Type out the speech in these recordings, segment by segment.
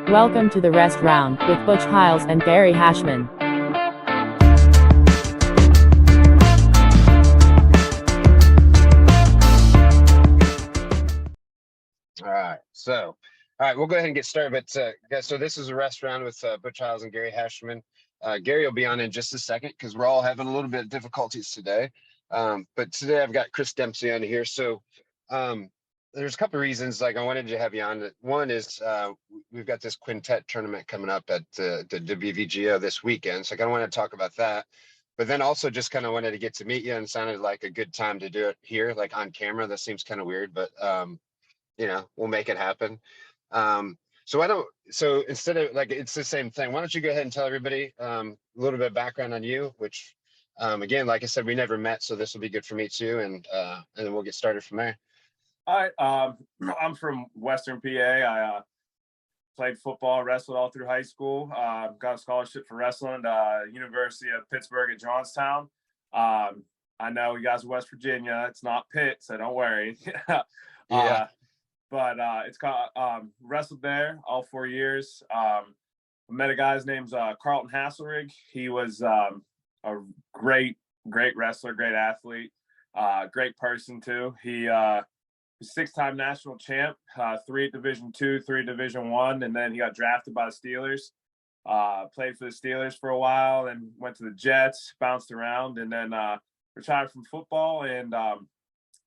Welcome to the Rest Round with Butch Hiles and Gary Hashman. All right, we'll go ahead and get started. But guys, so this is a Rest Round with Butch Hiles and Gary Hashman. Gary will be on in just a second because we're all having a little bit of difficulties today. But today I've got Chris Dempsey on here. So there's a couple of reasons like I wanted to have you on. One is we've got this Quintet tournament coming up at the WVGO this weekend. So I kind of want to talk about that. But then also just kind of wanted to get to meet you, and sounded like a good time to do it here, like on camera. That seems kind of weird, but we'll make it happen. So instead of like, it's the same thing. Why don't you go ahead and tell everybody a little bit of background on you, which again, like I said, we never met, so this will be good for me too. And then we'll get started from there. All right. I'm from Western PA. I played football, wrestled all through high school. Got a scholarship for wrestling at University of Pittsburgh at Johnstown. I know you guys are West Virginia. It's not Pitt, so don't worry. Yeah. But it's called wrestled there all 4 years. Met a guy's name's Carlton Hasselrig. He was a great wrestler, great athlete, great person too. He was 6-time national champ, 3 at Division II, 3 at Division I, and then he got drafted by the Steelers. Played for the Steelers for a while, and went to the Jets, bounced around, and then retired from football and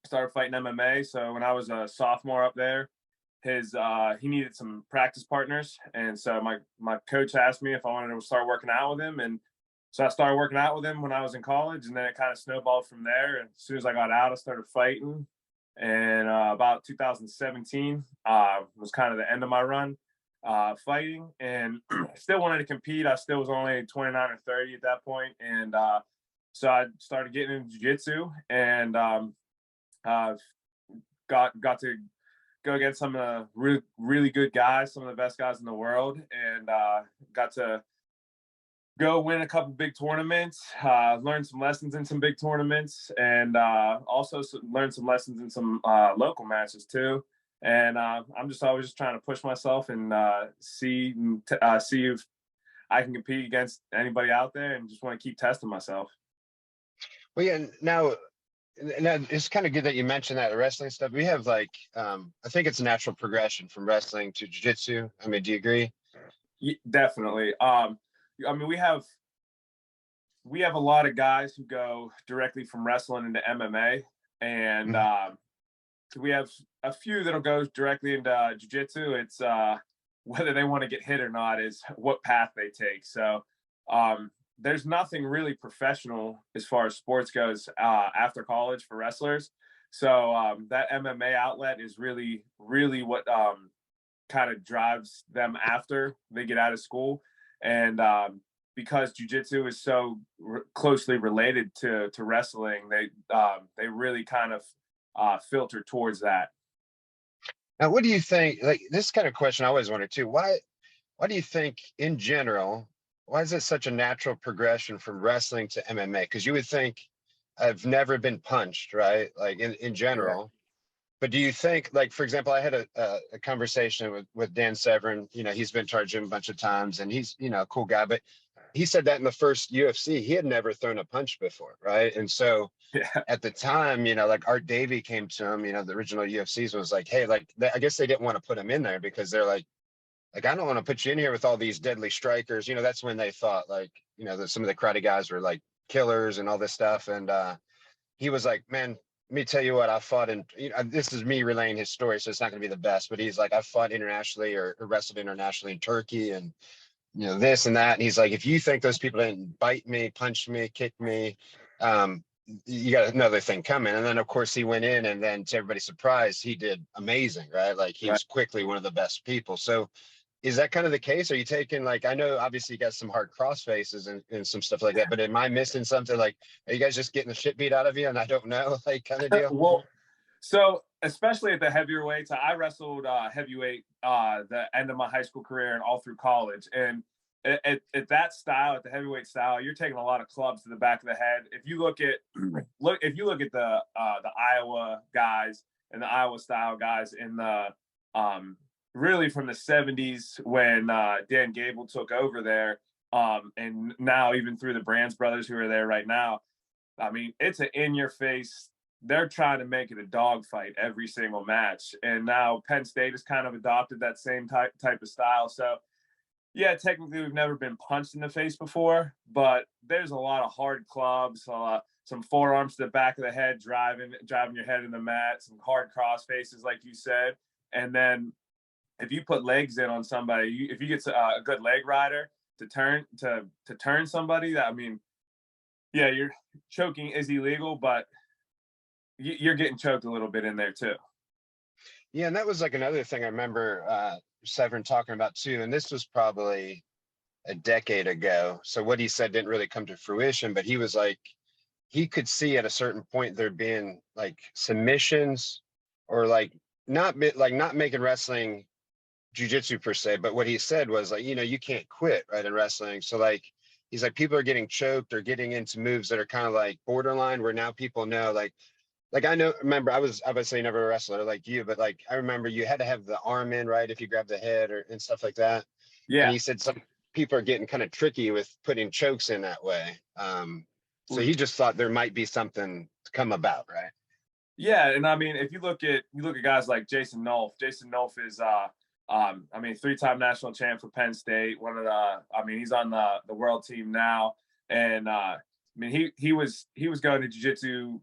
started fighting MMA. So when I was a sophomore up there, he needed some practice partners, and so my coach asked me if I wanted to start working out with him, and so I started working out with him when I was in college, and then it kind of snowballed from there. And as soon as I got out, I started fighting, and about 2017 was kind of the end of my run fighting, and still wanted to compete. I still was only 29 or 30 at that point, and so I started getting into jiu-jitsu, and got to go against some of the really good guys, some of the best guys in the world, and got to go win a couple big tournaments, learn some lessons in some big tournaments, and also learn some lessons in some local matches too. And I'm just always just trying to push myself and see if I can compete against anybody out there, and just want to keep testing myself. Well, yeah. Now it's kind of good that you mentioned that wrestling stuff. We have like, I think it's a natural progression from wrestling to jiu-jitsu. I mean, do you agree? Yeah, definitely. I mean, we have a lot of guys who go directly from wrestling into MMA, and we have a few that'll go directly into jiu-jitsu. It's whether they want to get hit or not is what path they take. So there's nothing really professional as far as sports goes after college for wrestlers. So that MMA outlet is really what kind of drives them after they get out of school. And because jiu-jitsu is so closely related to wrestling, they really kind of filter towards that. Now, what do you think? Like, this kind of question I always wondered too. Why do you think, in general, why is it such a natural progression from wrestling to MMA? Because you would think I've never been punched, right? Like in general. Yeah. But do you think, like, for example, I had a conversation with Dan Severn. He's been to our gym a bunch of times, and he's, a cool guy. But he said that in the first UFC, he had never thrown a punch before, right? And so at the time, like Art Davie came to him, the original UFCs, was like, hey, like, I guess they didn't want to put him in there because they're like, I don't want to put you in here with all these deadly strikers. That's when they thought like, that some of the karate guys were like killers and all this stuff. And he was like, man, let me tell you what, I fought in, this is me relaying his story, so it's not going to be the best, but he's like, I fought internationally or wrestled internationally in Turkey and, this and that. And he's like, if you think those people didn't bite me, punch me, kick me, you got another thing coming. And then of course he went in, and then to everybody's surprise, he did amazing, right? Like he was quickly one of the best people. So is that kind of the case? Are you taking, like, I know obviously you got some hard cross faces and some stuff like that, but am I missing something? Like, are you guys just getting the shit beat out of you and I don't know, like, kind of deal? Well, so especially at the heavier weights, I wrestled heavyweight the end of my high school career and all through college. And at that style, at the heavyweight style, you're taking a lot of clubs to the back of the head. If you look at the Iowa guys and the Iowa style guys in the really from the 70s when Dan Gable took over there, and now even through the Brands brothers who are there right now. I mean, it's an in-your-face. They're trying to make it a dogfight every single match, and now Penn State has kind of adopted that same type of style. So, yeah, technically we've never been punched in the face before, but there's a lot of hard clubs, some forearms to the back of the head, driving your head in the mat, some hard cross faces, like you said, and then if you put legs in on somebody, if you get a good leg rider to turn somebody, that, I mean, yeah, your choking is illegal, but you're getting choked a little bit in there too. Yeah, and that was like another thing I remember Severin talking about too. And this was probably a decade ago. So what he said didn't really come to fruition, but he was like, he could see at a certain point there being like submissions or like not making wrestling jujitsu per se, but what he said was like, you can't quit, right, in wrestling. So like, he's like, people are getting choked or getting into moves that are kind of like borderline, where now people know, like remember, I was obviously never a wrestler like you, but like I remember you had to have the arm in, right, if you grab the head and stuff like that. And Yeah. he said some people are getting kind of tricky with putting chokes in that way. So he just thought there might be something to come about, right? Yeah, and I mean, if you look at guys like Jason Nolf. Jason Nolf is I mean, 3-time national champ for Penn State. One of the, I mean, he's on the world team now, and I mean, he was going to jiu-jitsu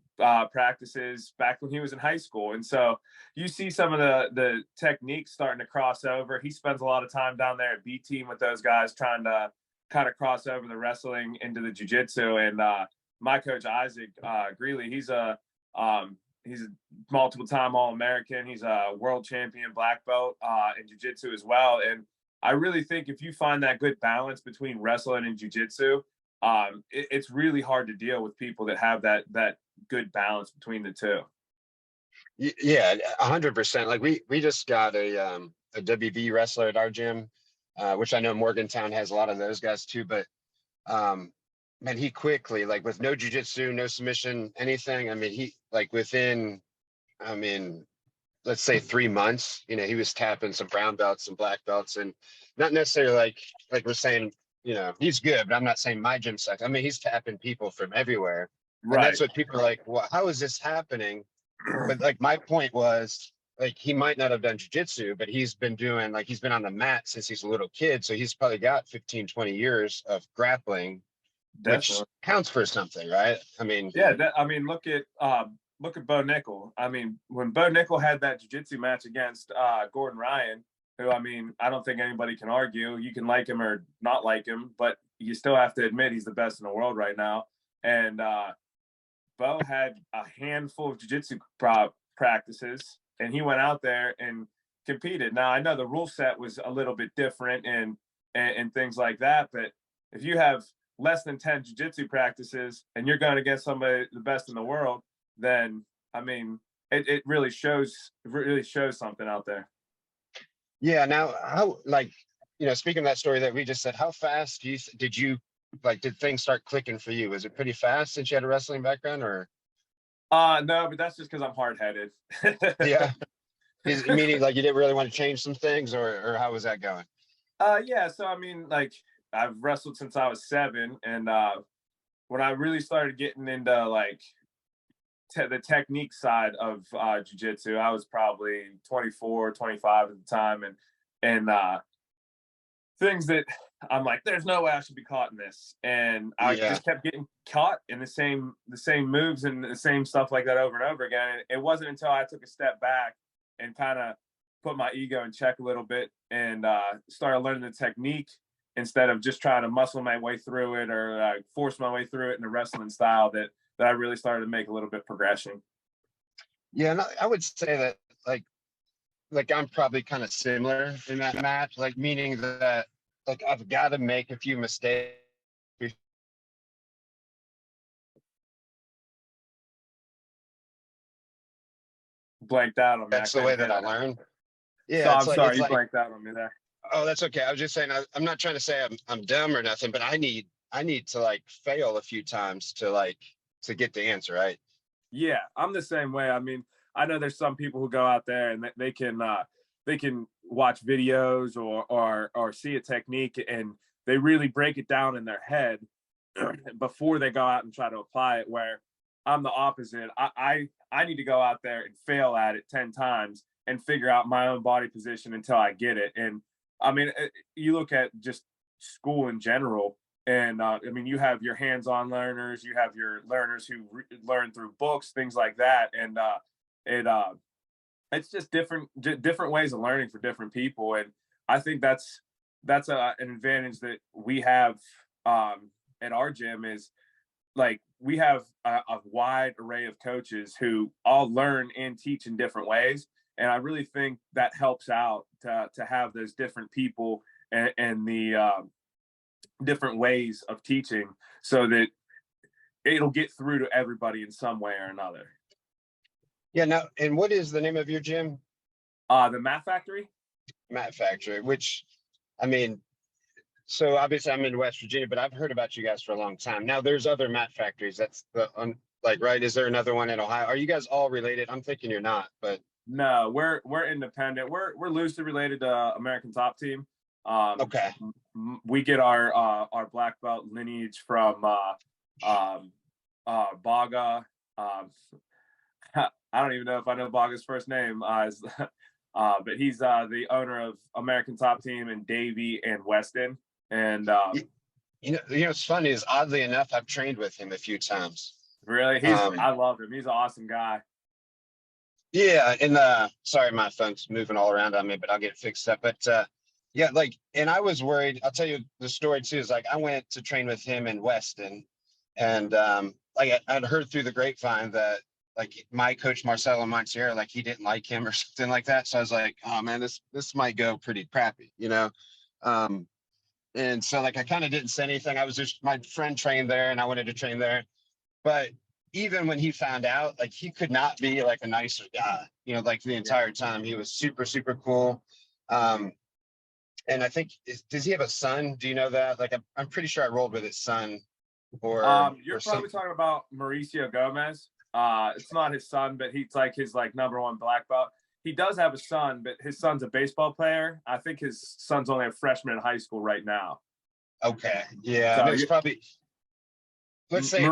practices back when he was in high school, and so you see some of the techniques starting to cross over. He spends a lot of time down there at B team with those guys, trying to kind of cross over the wrestling into the jiu-jitsu. And my coach Isaac Greeley, he's a multiple-time All-American. He's a world champion black belt in jiu-jitsu as well. And I really think if you find that good balance between wrestling and jiu-jitsu, it's really hard to deal with people that have that good balance between the two. Yeah, 100%. Like we just got a WV wrestler at our gym, which I know Morgantown has a lot of those guys too. But man, he quickly, like with no jujitsu, no submission, anything. I mean, he like within, I mean, let's say 3 months, he was tapping some brown belts, some black belts, and not necessarily like we're saying, he's good, but I'm not saying my gym sucks. I mean, he's tapping people from everywhere. Right. And that's what people are like, well, how is this happening? But like my point was, like, he might not have done jiu-jitsu, but he's been doing, like, he's been on the mat since he's a little kid. So he's probably got 15, 20 years of grappling, Definitely. which counts for something, right? I mean, yeah, I mean, look at Bo Nickel. I mean, when Bo Nickel had that jiu-jitsu match against Gordon Ryan, who, I mean, I don't think anybody can argue. You can like him or not like him, but you still have to admit he's the best in the world right now. And Bo had a handful of jiu-jitsu practices, and he went out there and competed. Now, I know the rule set was a little bit different and things like that, but if you have less than 10 jiu-jitsu practices and you're going against somebody the best in the world, then, I mean, it really shows something out there. yeah. Now, how, like, speaking of that story that we just said, how fast did things start clicking for you? Was it pretty fast since you had a wrestling background, or? No, but that's just because I'm hard-headed. Yeah. Meaning like you didn't really want to change some things, or how was that going? Yeah. So, I mean, like, I've wrestled since I was 7. And when I really started getting into like the technique side of jiu-jitsu, I was probably 24, 25 at the time. And things that I'm like, there's no way I should be caught in this. And I just kept getting caught in the same moves and the same stuff like that over and over again. And it wasn't until I took a step back and kind of put my ego in check a little bit and started learning the technique instead of just trying to muscle my way through it or force my way through it in a wrestling style that I really started to make a little bit progression. Yeah, and I would say that like I'm probably kind of similar in that match, like meaning that like I've got to make a few mistakes. Blanked out on me. That's the way that I learn. Yeah, so I'm sorry, it's you like, blanked out on me there. Oh, that's okay. I was just saying, I'm not trying to say I'm dumb or nothing, but I need to like fail a few times to get the answer, right? Yeah, I'm the same way. I mean, I know there's some people who go out there and they can they can watch videos or see a technique, and they really break it down in their head before they go out and try to apply it. Where I'm the opposite. I need to go out there and fail at it 10 times and figure out my own body position until I get it. And I mean, you look at just school in general, and I mean, you have your hands-on learners, you have your learners who learn through books, things like that, and it's just different ways of learning for different people. And I think that's an advantage that we have at our gym, is like we have a wide array of coaches who all learn and teach in different ways. And I really think that helps out to have those different people and the different ways of teaching, so that it'll get through to everybody in some way or another. Yeah. Now, and what is the name of your gym? The Mat Factory. Mat Factory, which, I mean, so obviously I'm in West Virginia, but I've heard about you guys for a long time. Now there's other mat factories. That's like, right? Is there another one in Ohio? Are you guys all related? I'm thinking you're not, but. No, we're independent. We're loosely related to American Top Team. Okay. We get our black belt lineage from Baga. I don't even know if I know Baga's first name, but he's the owner of American Top Team and Davie and Weston. And you know, what's funny is, oddly enough, I've trained with him a few times. Really, I love him. He's an awesome guy. Yeah, and sorry, my phone's moving all around on me, but I'll get it fixed up. But yeah, like, and I was worried. I'll tell you the story too. Is like I went to train with him in Weston, and like I'd heard through the grapevine that like my coach Marcelo Montiero, like he didn't like him or something like that. So I was like, oh man, this might go pretty crappy, you know. And so like I kind of didn't say anything. I was just, my friend trained there, and I wanted to train there, but even when he found out, like he could not be like a nicer guy, you know, like the entire time. He was super, super cool. And I think, does he have a son? Do you know that? Like, I'm pretty sure I rolled with his son. Or you're probably talking about Mauricio Gomez. It's not his son, but he's like his like #1 black belt. He does have a son, but his son's a baseball player. I think his son's only a freshman in high school right now. Okay. Yeah. So it's probably, let's say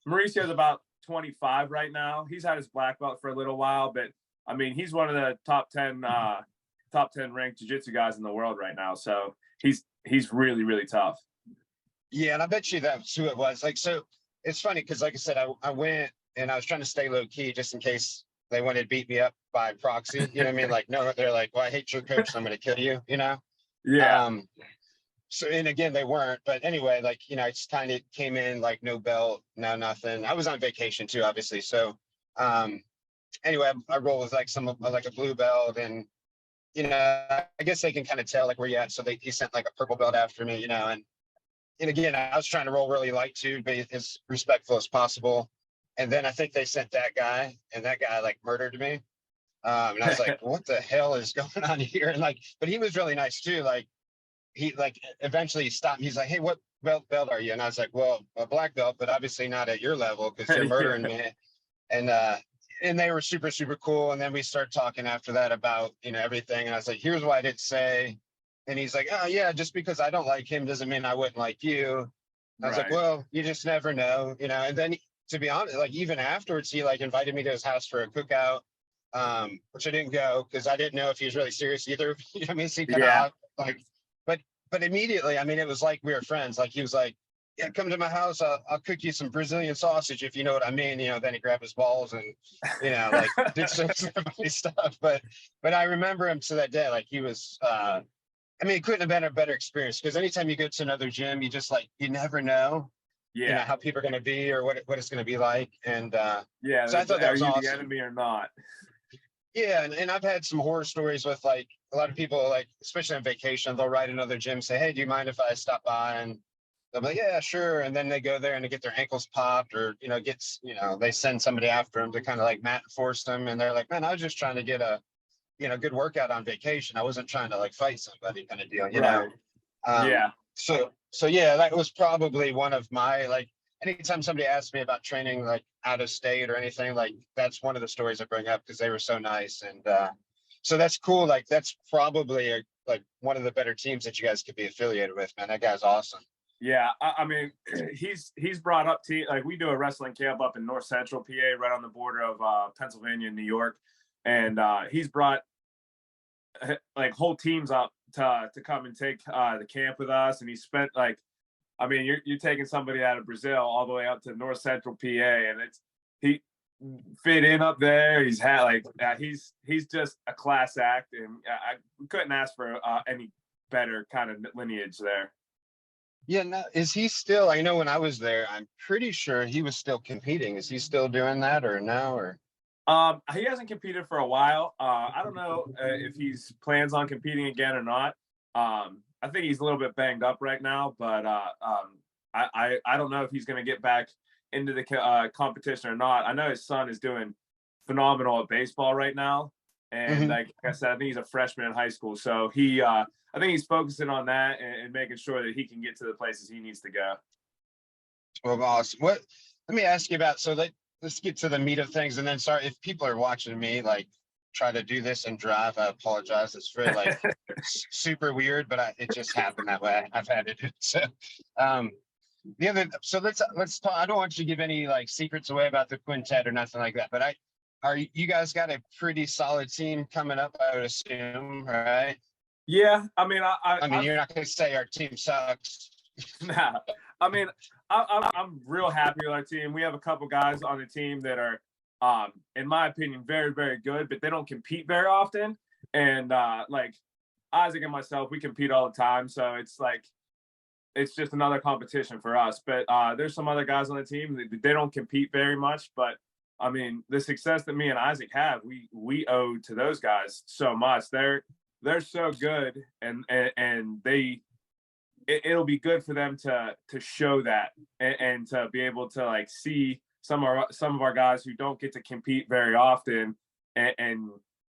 Mauricio's about 25 right now. He's had his black belt for a little while, but I mean, he's one of the top 10 ranked jiu-jitsu guys in the world right now. So he's really, really tough. Yeah. And I bet you that's who it was. Like, so it's funny, because like I said, I went and I was trying to stay low key just in case they wanted to beat me up by proxy. You know what I mean? Like, no, they're like, well, I hate your coach, so I'm going to kill you, you know? Yeah. So, and again, they weren't, but anyway, like, you know, I just kind of came in like no belt, no nothing. I was on vacation too, obviously. So, anyway, I roll with like like a blue belt, and, you know, I guess they can kind of tell like where you at. So he sent like a purple belt after me, you know, and again, I was trying to roll really light too, be as respectful as possible. And then I think they sent that guy, and that guy like murdered me. And I was like, what the hell is going on here? And like, but he was really nice too. Like, he like eventually stopped me. He's like, hey, what belt are you? And I was like, well, a black belt, but obviously not at your level, because you're murdering me. And they were super, super cool. And then we started talking after that about, you know, everything. And I was like, here's what I didn't say. And he's like, oh yeah, just because I don't like him doesn't mean I wouldn't like you. And I was like, well, you just never know, you know. And then, to be honest, like even afterwards, he like invited me to his house for a cookout, which I didn't go because I didn't know if he was really serious either. You know what I mean? So he kind of like, but immediately, I mean, it was like we were friends. Like he was like, yeah, come to my house. I'll cook you some Brazilian sausage, if you know what I mean. You know, then he grabbed his balls and, you know, like did some funny stuff. But I remember him to that day. Like he was, I mean, it couldn't have been a better experience, because anytime you go to another gym, you just like, you never know, you know, how people are going to be or what it's going to be like. And so I thought that was awesome. Are you the enemy or not? Yeah, and I've had some horror stories with like a lot of people, like especially on vacation, they'll write another gym, say, hey, do you mind if I stop by? And they'll be like, yeah, sure. And then they go there and they get their ankles popped, or, you know, they send somebody after them to kind of like mat force them. And they're like, man, I was just trying to get a, you know, good workout on vacation. I wasn't trying to like fight somebody, kind of deal, you know? So yeah, that was probably one of my, like, anytime somebody asks me about training, like out of state or anything, like that's one of the stories I bring up, because they were so nice. And So that's cool. Like that's probably like one of the better teams that you guys could be affiliated with, man. That guy's awesome. Yeah, I mean, he's brought up like we do a wrestling camp up in North Central PA, right on the border of Pennsylvania and New York, and he's brought like whole teams up to come and take the camp with us, and he spent like, I mean, you're taking somebody out of Brazil all the way up to North Central PA, and he fit in up there. He's had like he's just a class act, and I couldn't ask for any better kind of lineage there. Yeah, no, is he still? I know when I was there, I'm pretty sure he was still competing. Is he still doing that or no? Or he hasn't competed for a while. I don't know if he's plans on competing again or not. I think he's a little bit banged up right now, but I don't know if he's going to get back into the competition or not. I know his son is doing phenomenal at baseball right now, and like I said, I think he's a freshman in high school, so I think he's focusing on that and making sure that he can get to the places he needs to go. well, awesome. What? Let me ask you about. So let's get to the meat of things, and then sorry if people are watching me like try to do this and drive. I apologize. It's really like super weird, but it just happened that way. I've had it. So so let's talk. I don't want you to give any like secrets away about the quintet or nothing like that, but you guys got a pretty solid team coming up, I would assume, right? Yeah, I mean, I mean, you're not going to say our team sucks. Nah, I mean, I'm real happy with our team. We have a couple guys on the team that are, in my opinion, very, very good, but they don't compete very often. And like Isaac and myself, we compete all the time, so it's like it's just another competition for us. But there's some other guys on the team they don't compete very much, but I mean, the success that me and Isaac have, we owe to those guys so much. They're so good, and it'll be good for them to show that and to be able to like see some of our guys who don't get to compete very often and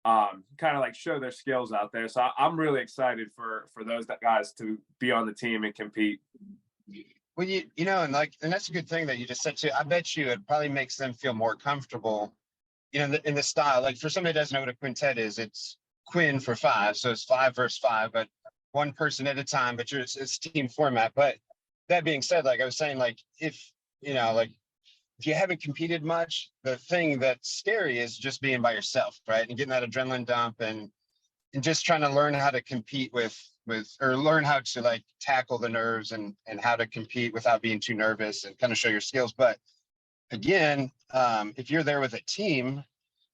kind of like show their skills out there. So I'm really excited for those guys to be on the team and compete. Well, you know, and that's a good thing that you just said too. I bet you it probably makes them feel more comfortable, you know, in the style. Like for somebody who doesn't know what a quintet is, it's Quinn for five, so it's 5 versus 5, but one person at a time. But it's team format. But that being said, like I was saying, like if you know, like if you haven't competed much, the thing that's scary is just being by yourself, right, and getting that adrenaline dump and just trying to learn how to compete with or learn how to like tackle the nerves and how to compete without being too nervous and kind of show your skills. But again, if you're there with a team,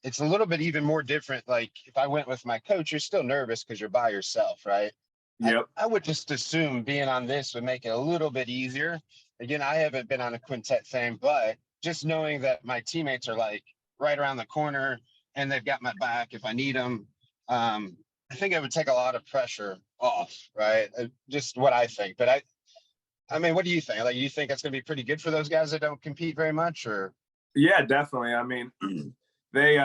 it's a little bit even more different. Like if I went with my coach, you're still nervous because you're by yourself, right? Yep. I would just assume being on this would make it a little bit easier. Again, I haven't been on a quintet thing, but just knowing that my teammates are like right around the corner and they've got my back if I need them, I think it would take a lot of pressure off, right? Just what I think. But I mean, what do you think? Like, you think it's going to be pretty good for those guys that don't compete very much, or? Yeah, definitely. I mean, they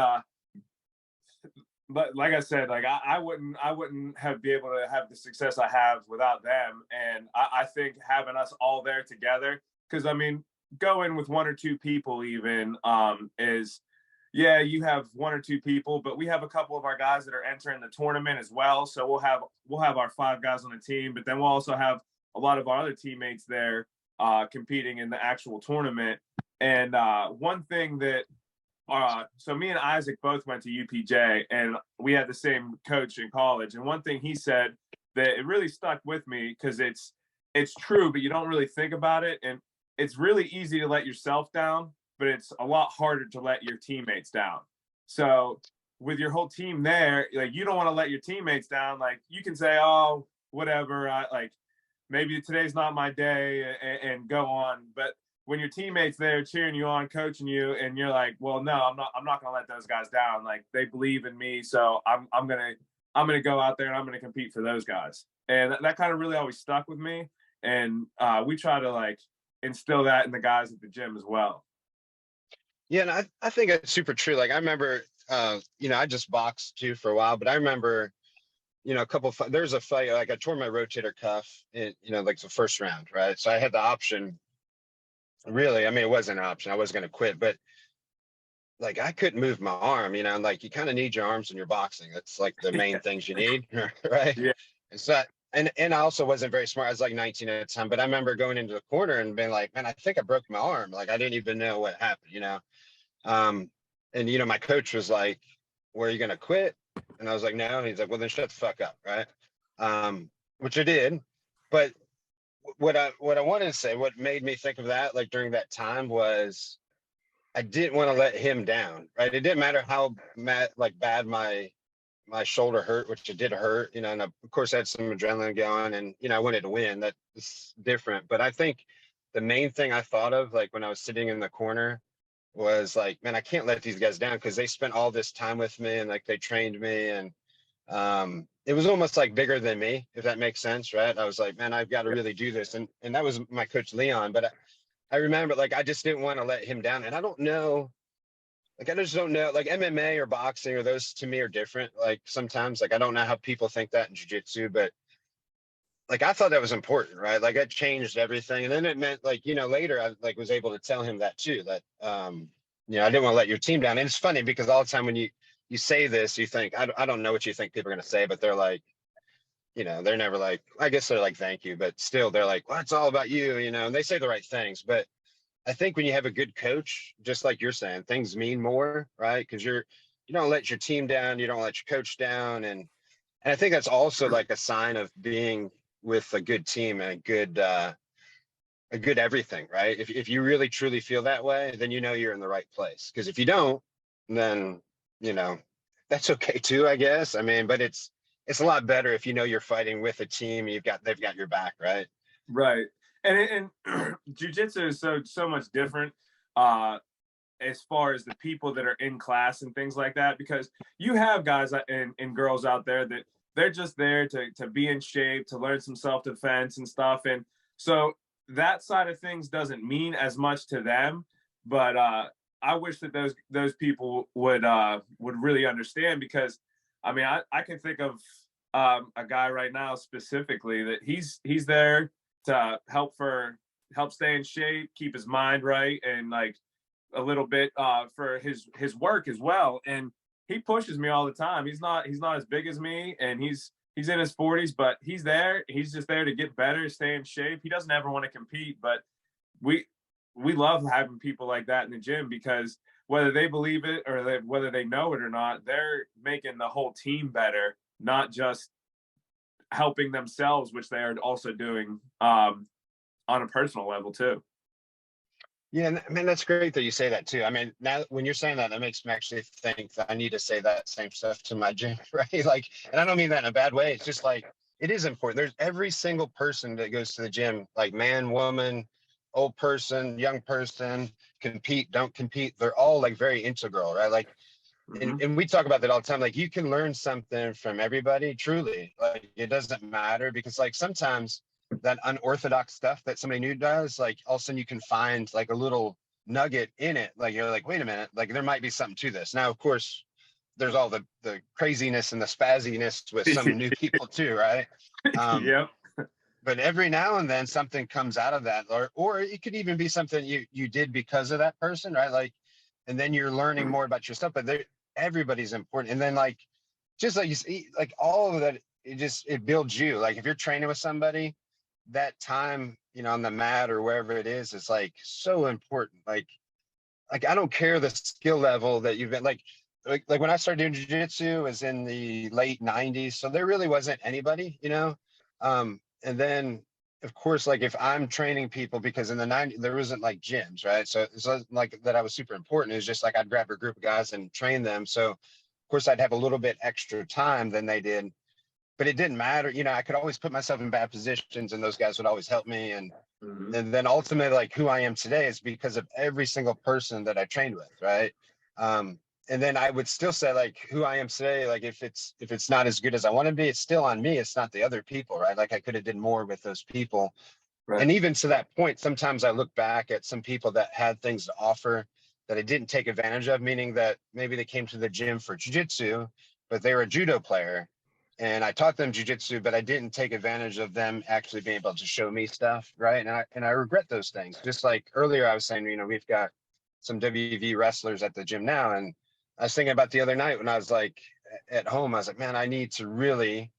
but like I said, like I wouldn't have be able to have the success I have without them. And I think having us all there together, because I mean, going with 1 or 2 people even is, yeah, you have 1 or 2 people, but we have a couple of our guys that are entering the tournament as well. So we'll have our 5 guys on the team, but then we'll also have a lot of our other teammates there competing in the actual tournament. And one thing that so me and Isaac both went to UPJ, and we had the same coach in college. And one thing he said that it really stuck with me, because it's true, but you don't really think about it. And it's really easy to let yourself down, but it's a lot harder to let your teammates down. So with your whole team there, like you don't want to let your teammates down. Like you can say, oh, whatever, like maybe today's not my day, and go on. But when your teammates there cheering you on, coaching you, and you're like, well, no, I'm not gonna let those guys down. Like they believe in me, so I'm gonna go out there and I'm gonna compete for those guys. And that kind of really always stuck with me. And we try to like instill that in the guys at the gym as well. Yeah, and I think it's super true. Like I remember, you know, I just boxed too for a while, but I remember, you know, there's a fight, like I tore my rotator cuff in, you know, like the first round, right? So I had the option. Really, I mean, it wasn't an option. I wasn't going to quit, but like I couldn't move my arm, like you kind of need your arms in your boxing. That's like the main things you need, right? Yeah. And so, and I also wasn't very smart. I was like 19 at the time, but I remember going into the corner and being like, man, I think I broke my arm. Like I didn't even know what happened. Um, and my coach was like, "Where are you gonna quit?" And I was like, "No." And he's like, "Well, then shut the fuck up, right?" Which I did. But what I wanted to say, what made me think of that, like during that time, was I didn't want to let him down, right? It didn't matter how bad my shoulder hurt, which it did hurt, and of course I had some adrenaline going, and I wanted to win. That's different. But I think the main thing I thought of, like when I was sitting in the corner, was like, man, I can't let these guys down because they spent all this time with me and like they trained me, and it was almost like bigger than me, if that makes sense, right? I was like, man, I've got to really do this, and that was my coach Leon. But I remember, like, I just didn't want to let him down, and I don't know. Like, I just don't know, like MMA or boxing, or those to me are different. Like sometimes, like I don't know how people think that in jiu-jitsu, but like I thought that was important, right? Like it changed everything. And then it meant like, later I like was able to tell him that too, that I didn't want to let your team down. And it's funny because all the time when you say this, you think, I don't know what you think people are gonna say, but they're like, they're never like, I guess they're like, thank you, but still they're like, well, it's all about you, and they say the right things. But I think when you have a good coach, just like you're saying, things mean more, right? Because you don't let your team down, you don't let your coach down. And I think that's also like a sign of being with a good team and a good everything, right? If you really truly feel that way, then you're in the right place. Because if you don't, then you know that's okay too, I guess. I mean, but it's a lot better if you're fighting with a team. They've got your back, right? Right. And jujitsu is so much different uh as far as the people that are in class and things like that, because you have guys and girls out there that they're just there to be in shape, to learn some self-defense and stuff. And so that side of things doesn't mean as much to them. But I wish that those people would really understand, because I mean I can think of a guy right now specifically that he's there to help stay in shape, keep his mind right, and like a little bit for his work as well. And he pushes me all the time. He's not as big as me, and he's in his 40s, but he's there. He's just there to get better, stay in shape. He doesn't ever want to compete, but we we love having people like that in the gym, because whether they believe it or whether they know it or not, they're making the whole team better, not just helping themselves, which they are also doing on a personal level too. Yeah, I mean, that's great that you say that too. I mean, now when you're saying that, that makes me actually think that I need to say that same stuff to my gym, right? Like, and I don't mean that in a bad way. It's just like, it is important. There's every single person that goes to the gym, like man, woman, old person, young person, compete, don't compete. They're all like very integral, right? Like, and, Mm-hmm. and we talk about that all the time. Like, you can learn something from everybody, truly. Like, it doesn't matter, because like sometimes that unorthodox stuff that somebody new does, like all of a sudden you can find like a little nugget in it. Like, you're like, wait a minute, like there might be something to this. Now, of course, there's all the craziness and the spazziness with some new people too, right? Um, Yep. but every now and then something comes out of that, or it could even be something you did because of that person, right? Like, and then you're learning more about yourself. But everybody's important. And then like, just like you see, like all of that, it builds you. Like if you're training with somebody, that time, on the mat or wherever it is like so important. Like I don't care the skill level that you've been like when I started doing jiu-jitsu was in the late 90s. So there really wasn't anybody. And then of course, like if I'm training people, because in the 90s there wasn't like gyms, right? So it's like that I was super important. It's just like I'd grab a group of guys and train them. So of course I'd have a little bit extra time than they did, but it didn't matter. I could always put myself in bad positions and those guys would always help me. And Mm-hmm. and then ultimately, like who I am today is because of every single person that I trained with, right? And then I would still say like who I am today, like if it's not as good as I want to be, it's still on me. It's not the other people, right? Like I could have did more with those people. Right. And even to that point, sometimes I look back at some people that had things to offer that I didn't take advantage of, meaning that maybe they came to the gym for jiu-jitsu, but they were a judo player. And I taught them jujitsu, but I didn't take advantage of them actually being able to show me stuff, right? And I regret those things. Just like earlier, I was saying, we've got some WV wrestlers at the gym now. And I was thinking about the other night when I was like at home, I was like, man, I need to really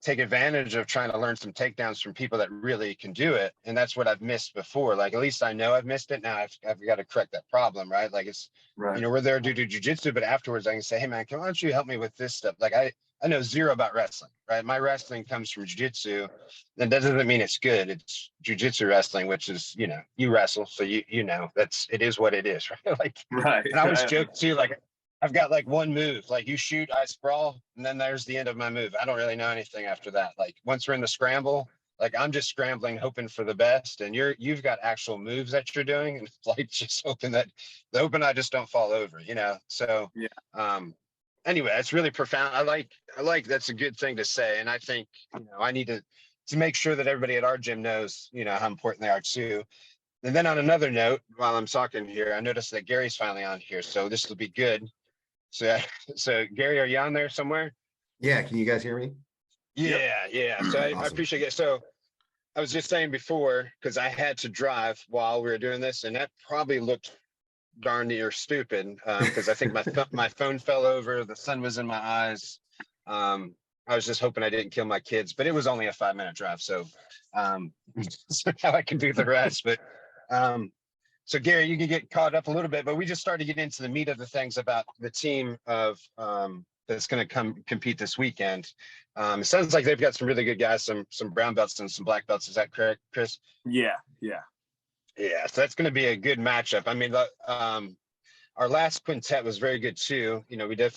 take advantage of trying to learn some takedowns from people that really can do it. And that's what I've missed before. Like, at least I know I've missed it. Now I've got to correct that problem, right? Like it's, Right. we're there to do jujitsu, but afterwards I can say, hey man, why don't you help me with this stuff? Like I know zero about wrestling, right? My wrestling comes from jujitsu. That doesn't mean it's good. It's jujitsu wrestling, which is, you wrestle. So it is what it is, right? Like, Right. and I always joke too, like, I've got like one move, like you shoot, I sprawl, and then there's the end of my move. I don't really know anything after that. Like once we're in the scramble, like I'm just scrambling, hoping for the best. And you've got actual moves that you're doing, and like just hoping that I just don't fall over, So Yeah. Anyway, it's really profound. I like that's a good thing to say. And I think, I need to make sure that everybody at our gym knows, how important they are too. And then on another note, while I'm talking here, I noticed that Gary's finally on here, so this will be good. So Gary, are you on there somewhere? Yeah, can you guys hear me? Yeah. So I Awesome. appreciate it. So I was just saying before, because I had to drive while we were doing this, and that probably looked darn near stupid, because I think my phone fell over, the sun was in my eyes. I was just hoping I didn't kill my kids, but it was only a 5-minute drive, so so now I can do the rest. But so Gary, you can get caught up a little bit, but we just started to get into the meat of the things about the team of that's going to come compete this weekend. It sounds like they've got some really good guys, some brown belts and some black belts. Is that correct, Chris? Yeah. Yeah, so that's going to be a good matchup. I mean, our last quintet was very good too.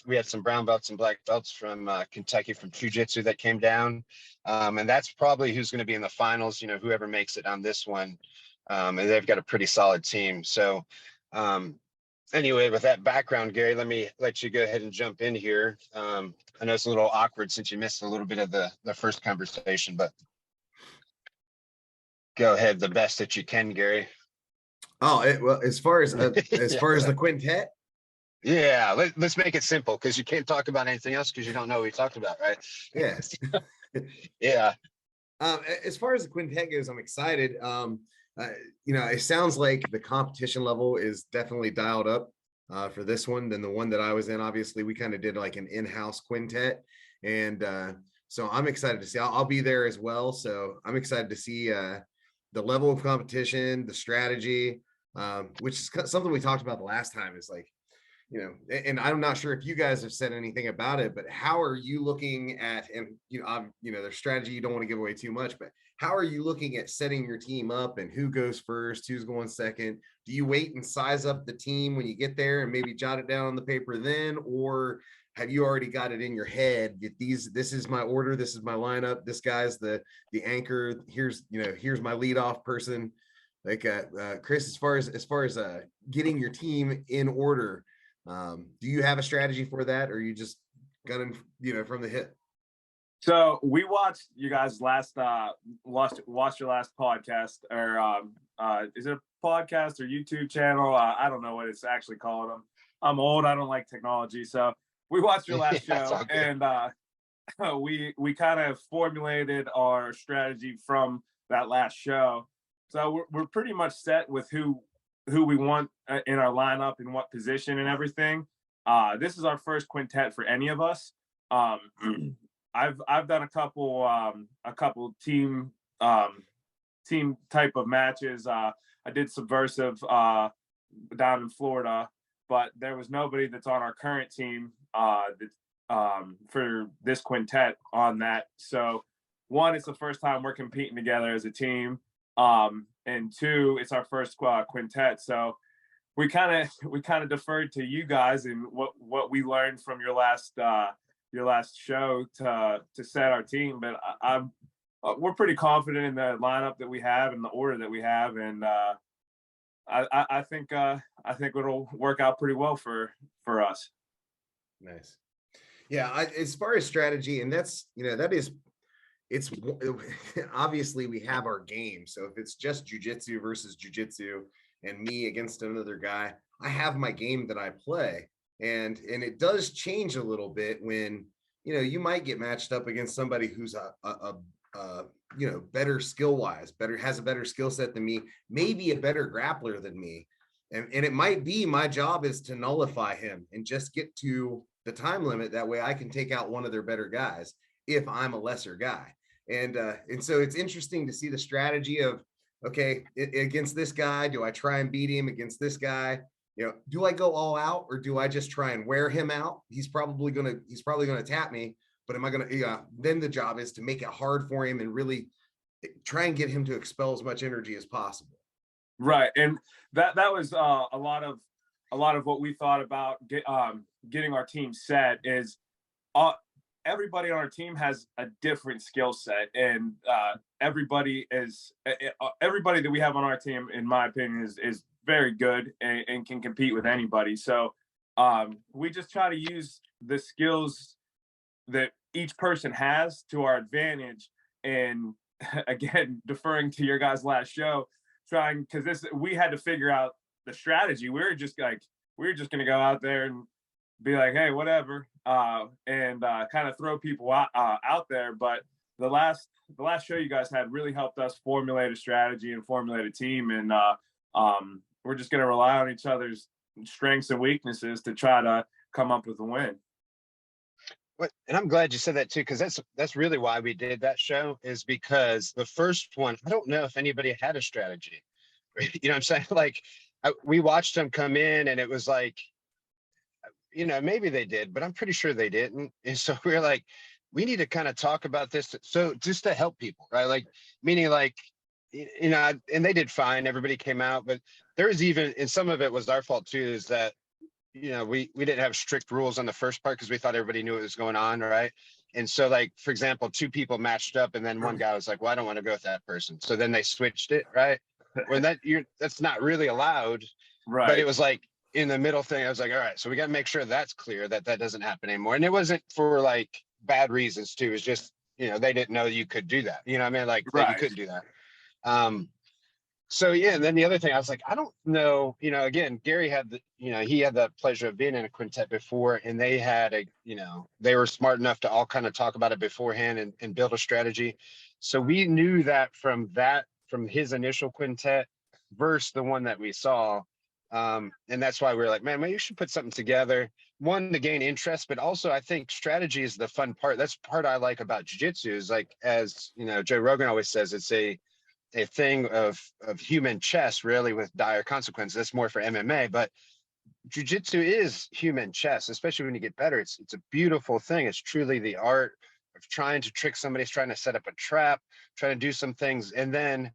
We had some brown belts and black belts from Kentucky, from jiu-jitsu, that came down, and that's probably who's going to be in the finals. Whoever makes it on this one, and they've got a pretty solid team. So anyway, with that background, Gary, let me let you go ahead and jump in here. I know it's a little awkward since you missed a little bit of the first conversation, but go ahead the best that you can, Gary. Oh, well, as far as far as the quintet. Yeah, let's make it simple, because you can't talk about anything else because you don't know what we talked about, right? Yes. Yeah. As far as the quintet goes, I'm excited. It sounds like the competition level is definitely dialed up for this one than the one that I was in. Obviously, we kind of did like an in-house quintet, and so I'm excited to see. I'll be there as well, so I'm excited to see the level of competition, the strategy, which is something we talked about the last time. Is like, and I'm not sure if you guys have said anything about it, but how are you looking at, and their strategy, you don't want to give away too much, but how are you looking at setting your team up, and who goes first, who's going second? Do you wait and size up the team when you get there and maybe jot it down on the paper then, or have you already got it in your head that this is my order, this is my lineup, this guy's the anchor, here's my leadoff person? Like Chris, as far as getting your team in order, do you have a strategy for that, or you just got in from the hip? So we watched you guys watched your last podcast, or is it a podcast or YouTube channel? I don't know what it's actually called. I'm old. I don't like technology. So we watched your last show, and we kind of formulated our strategy from that last show. So we're pretty much set with who we want in our lineup and what position and everything. This is our first quintet for any of us. I've done a couple team type of matches. I did Subversive down in Florida, but there was nobody that's on our current team for this quintet on that. So one, it's the first time we're competing together as a team. And two, it's our first quintet. So we kind of deferred to you guys and what we learned from your last show to set our team. But we're pretty confident in the lineup that we have and the order that we have, and I think it'll work out pretty well for us. Nice. Yeah, as far as strategy, and that's it's obviously we have our game. So if it's just jiu-jitsu versus jiu-jitsu and me against another guy, I have my game that I play. And it does change a little bit when, you might get matched up against somebody who's better skill wise, has a better skill set than me, maybe a better grappler than me. And it might be my job is to nullify him and just get to the time limit. That way I can take out one of their better guys if I'm a lesser guy. And so it's interesting to see the strategy of, okay, against this guy, do I try and beat him? Against this guy, you know, do I go all out, or do I just try and wear him out? He's probably gonna tap me, but am I gonna, then the job is to make it hard for him and really try and get him to expel as much energy as possible. Right, and that was a lot of what we thought about getting our team set is everybody on our team has a different skill set, and everybody that we have on our team, in my opinion, is very good and can compete with anybody. So we just try to use the skills that each person has to our advantage. And again, deferring to your guys' last show, because we had to figure out the strategy. We were just going to go out there and be like, hey, whatever, and kind of throw people out there. But the last show you guys had really helped us formulate a strategy and formulate a team, and we're just going to rely on each other's strengths and weaknesses to try to come up with a win. And I'm glad you said that too, because that's really why we did that show, is because the first one, I don't know if anybody had a strategy. You know what I'm saying? Like, we watched them come in, and it was like, you know, maybe they did, but I'm pretty sure they didn't. And so we were like, we need to kind of talk about this. So just to help people, right? Like, meaning like, you know, and they did fine. Everybody came out, but there was even, and some of it was our fault too, is that, you know, we didn't have strict rules on the first part because we thought everybody knew what was going on, right? And so, like, for example, 2 people matched up, and then one guy was like, well, I don't want to go with that person. So then they switched it, right? When that's not really allowed, Right. But it was like in the middle thing, I was like, all right, so we got to make sure that's clear, that doesn't happen anymore. And it wasn't for like bad reasons too. It was just, you know, they didn't know you could do that. You know what I mean? Like, that you couldn't do that. So yeah, and then the other thing, I was like, I don't know, you know, again, Gary had he had the pleasure of being in a quintet before, and they had they were smart enough to all kind of talk about it beforehand and build a strategy. So we knew that from his initial quintet versus the one that we saw. And that's why we were like, man, maybe you should put something together, one, to gain interest, but also I think strategy is the fun part. That's the part I like about jiu-jitsu, is like, as you know, Joe Rogan always says, it's a thing of human chess, really, with dire consequences. That's more for MMA, but jiu-jitsu is human chess, especially when you get better. It's a beautiful thing. It's truly the art of trying to trick somebody, trying to set up a trap, trying to do some things. And then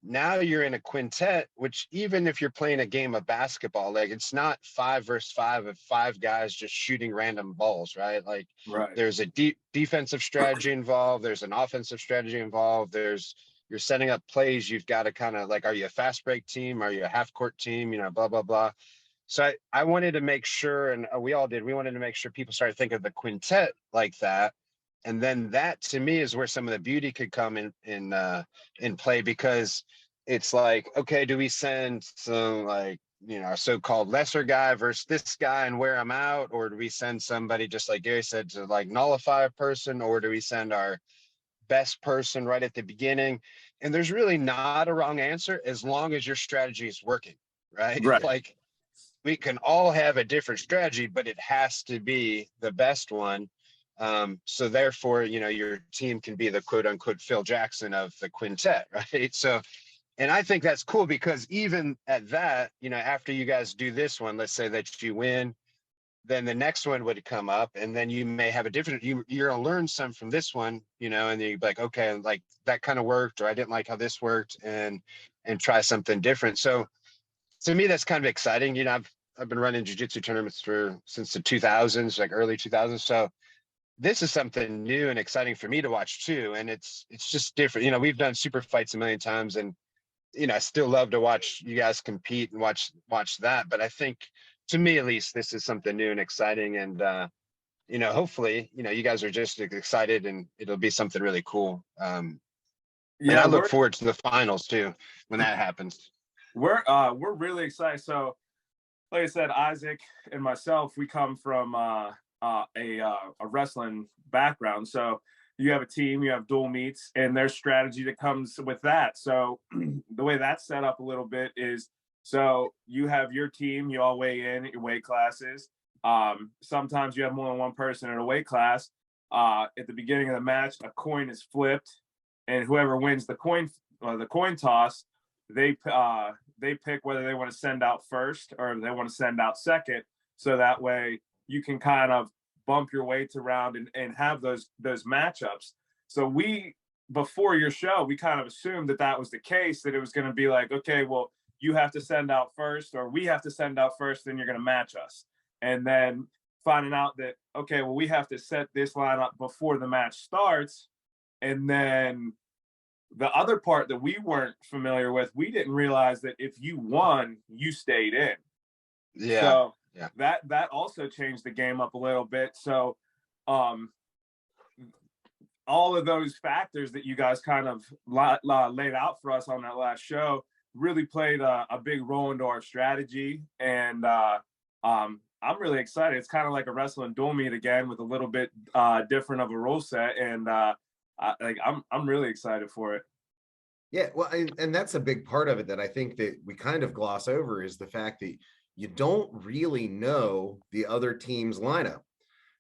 now you're in a quintet, which, even if you're playing a game of basketball, like, it's not 5 versus 5 of 5 guys just shooting random balls, right? Like, there's a defensive strategy involved. There's an offensive strategy involved. You're setting up plays. You've got to kind of like, are you a fast break team? Are you a half court team? You know, blah, blah, blah. So I wanted to make sure, and we all did, we wanted to make sure people started thinking of the quintet like that. And then that, to me, is where some of the beauty could come in play, because it's like, okay, do we send some, like, you know, a so-called lesser guy versus this guy and wear them out? Or do we send somebody, just like Gary said, to like nullify a person? Or do we send our best person right at the beginning? And there's really not a wrong answer, as long as your strategy is working, right? Like, we can all have a different strategy, but it has to be the best one. So therefore, you know, your team can be the quote unquote Phil Jackson of the quintet, right? So, and I think that's cool, because even at that, you know, after you guys do this one, let's say that you win, then the next one would come up, and then you may have a different, you're gonna learn some from this one, you know, and then you'd be like, okay, like, that kind of worked, or I didn't like how this worked, and try something different. So to me, that's kind of exciting. You know, I've been running jiu-jitsu tournaments since the 2000s, like early 2000s. So this is something new and exciting for me to watch too. And it's just different. You know, we've done super fights a million times, and, you know, I still love to watch you guys compete and watch that. But I think, to me at least, this is something new and exciting. And, you know, hopefully, you know, you guys are just excited, and it'll be something really cool. And I look forward to the finals too, when that happens. We're really excited. So, like I said, Isaac and myself, we come from a wrestling background. So you have a team, you have dual meets, and there's strategy that comes with that. So the way that's set up a little bit is, So you have your team, you all weigh in at your weight classes. Sometimes you have more than one person in a weight class. At the beginning of the match, a coin is flipped, and whoever wins the coin toss, they pick whether they want to send out first or they want to send out second. So that way you can kind of bump your weights around and have those matchups. So before your show, we kind of assumed that was the case, that it was going to be like, okay, well, you have to send out first, or we have to send out first, then you're going to match us. And then finding out that, okay, well, we have to set this lineup before the match starts. And then the other part that we weren't familiar with, we didn't realize that if you won, you stayed in. Yeah. So yeah. that also changed the game up a little bit. So all of those factors that you guys kind of laid out for us on that last show really played a big role into our strategy. And I'm really excited. It's kind of like a wrestling dual meet again with a little bit different of a rule set. And I'm really excited for it. Yeah, well, and that's a big part of it that I think that we kind of gloss over, is the fact that you don't really know the other team's lineup.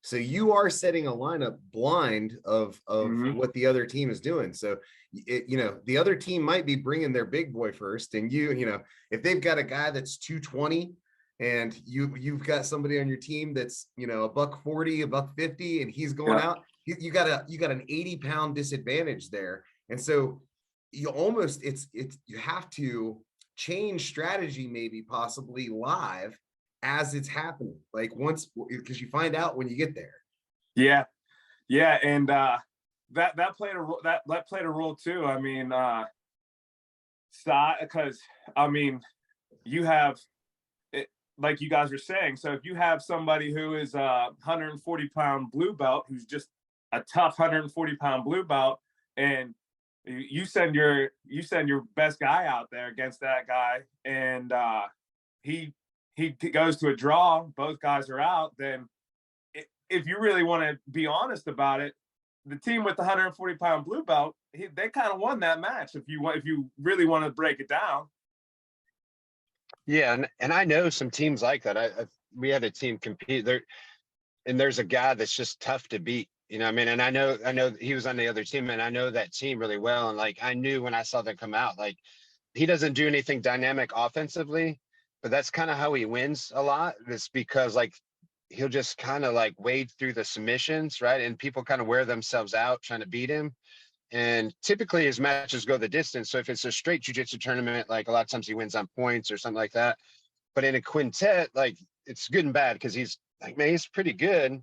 So you are setting a lineup blind of what the other team is doing. So, the other team might be bringing their big boy first. And if they've got a guy that's 220 and you've got somebody on your team that's, $140, $150, and he's going out, you got an 80-pound disadvantage there. And so you almost, you have to change strategy, maybe possibly live as it's happening, like once, because you find out when you get there. Yeah. And that played a role too. I mean, because you have it, like you guys were saying. So if you have somebody who is a 140-pound blue belt, who's just a tough 140-pound blue belt, and you send your best guy out there against that guy, and he goes to a draw, both guys are out, then if you really want to be honest about it, the team with the 140-pound blue belt, they kind of won that match if you really want to break it down. Yeah, and I know some teams like that. We had a team compete there, and there's a guy that's just tough to beat. You know what I mean? And I know he was on the other team, and I know that team really well. And like, I knew when I saw them come out, like, he doesn't do anything dynamic offensively, but that's kind of how he wins a lot. It's because like he'll just kind of like wade through the submissions, right? And people kind of wear themselves out trying to beat him. And typically his matches go the distance. So if it's a straight jiu-jitsu tournament, like a lot of times he wins on points or something like that. But in a quintet, like, it's good and bad, because he's like, man, he's pretty good,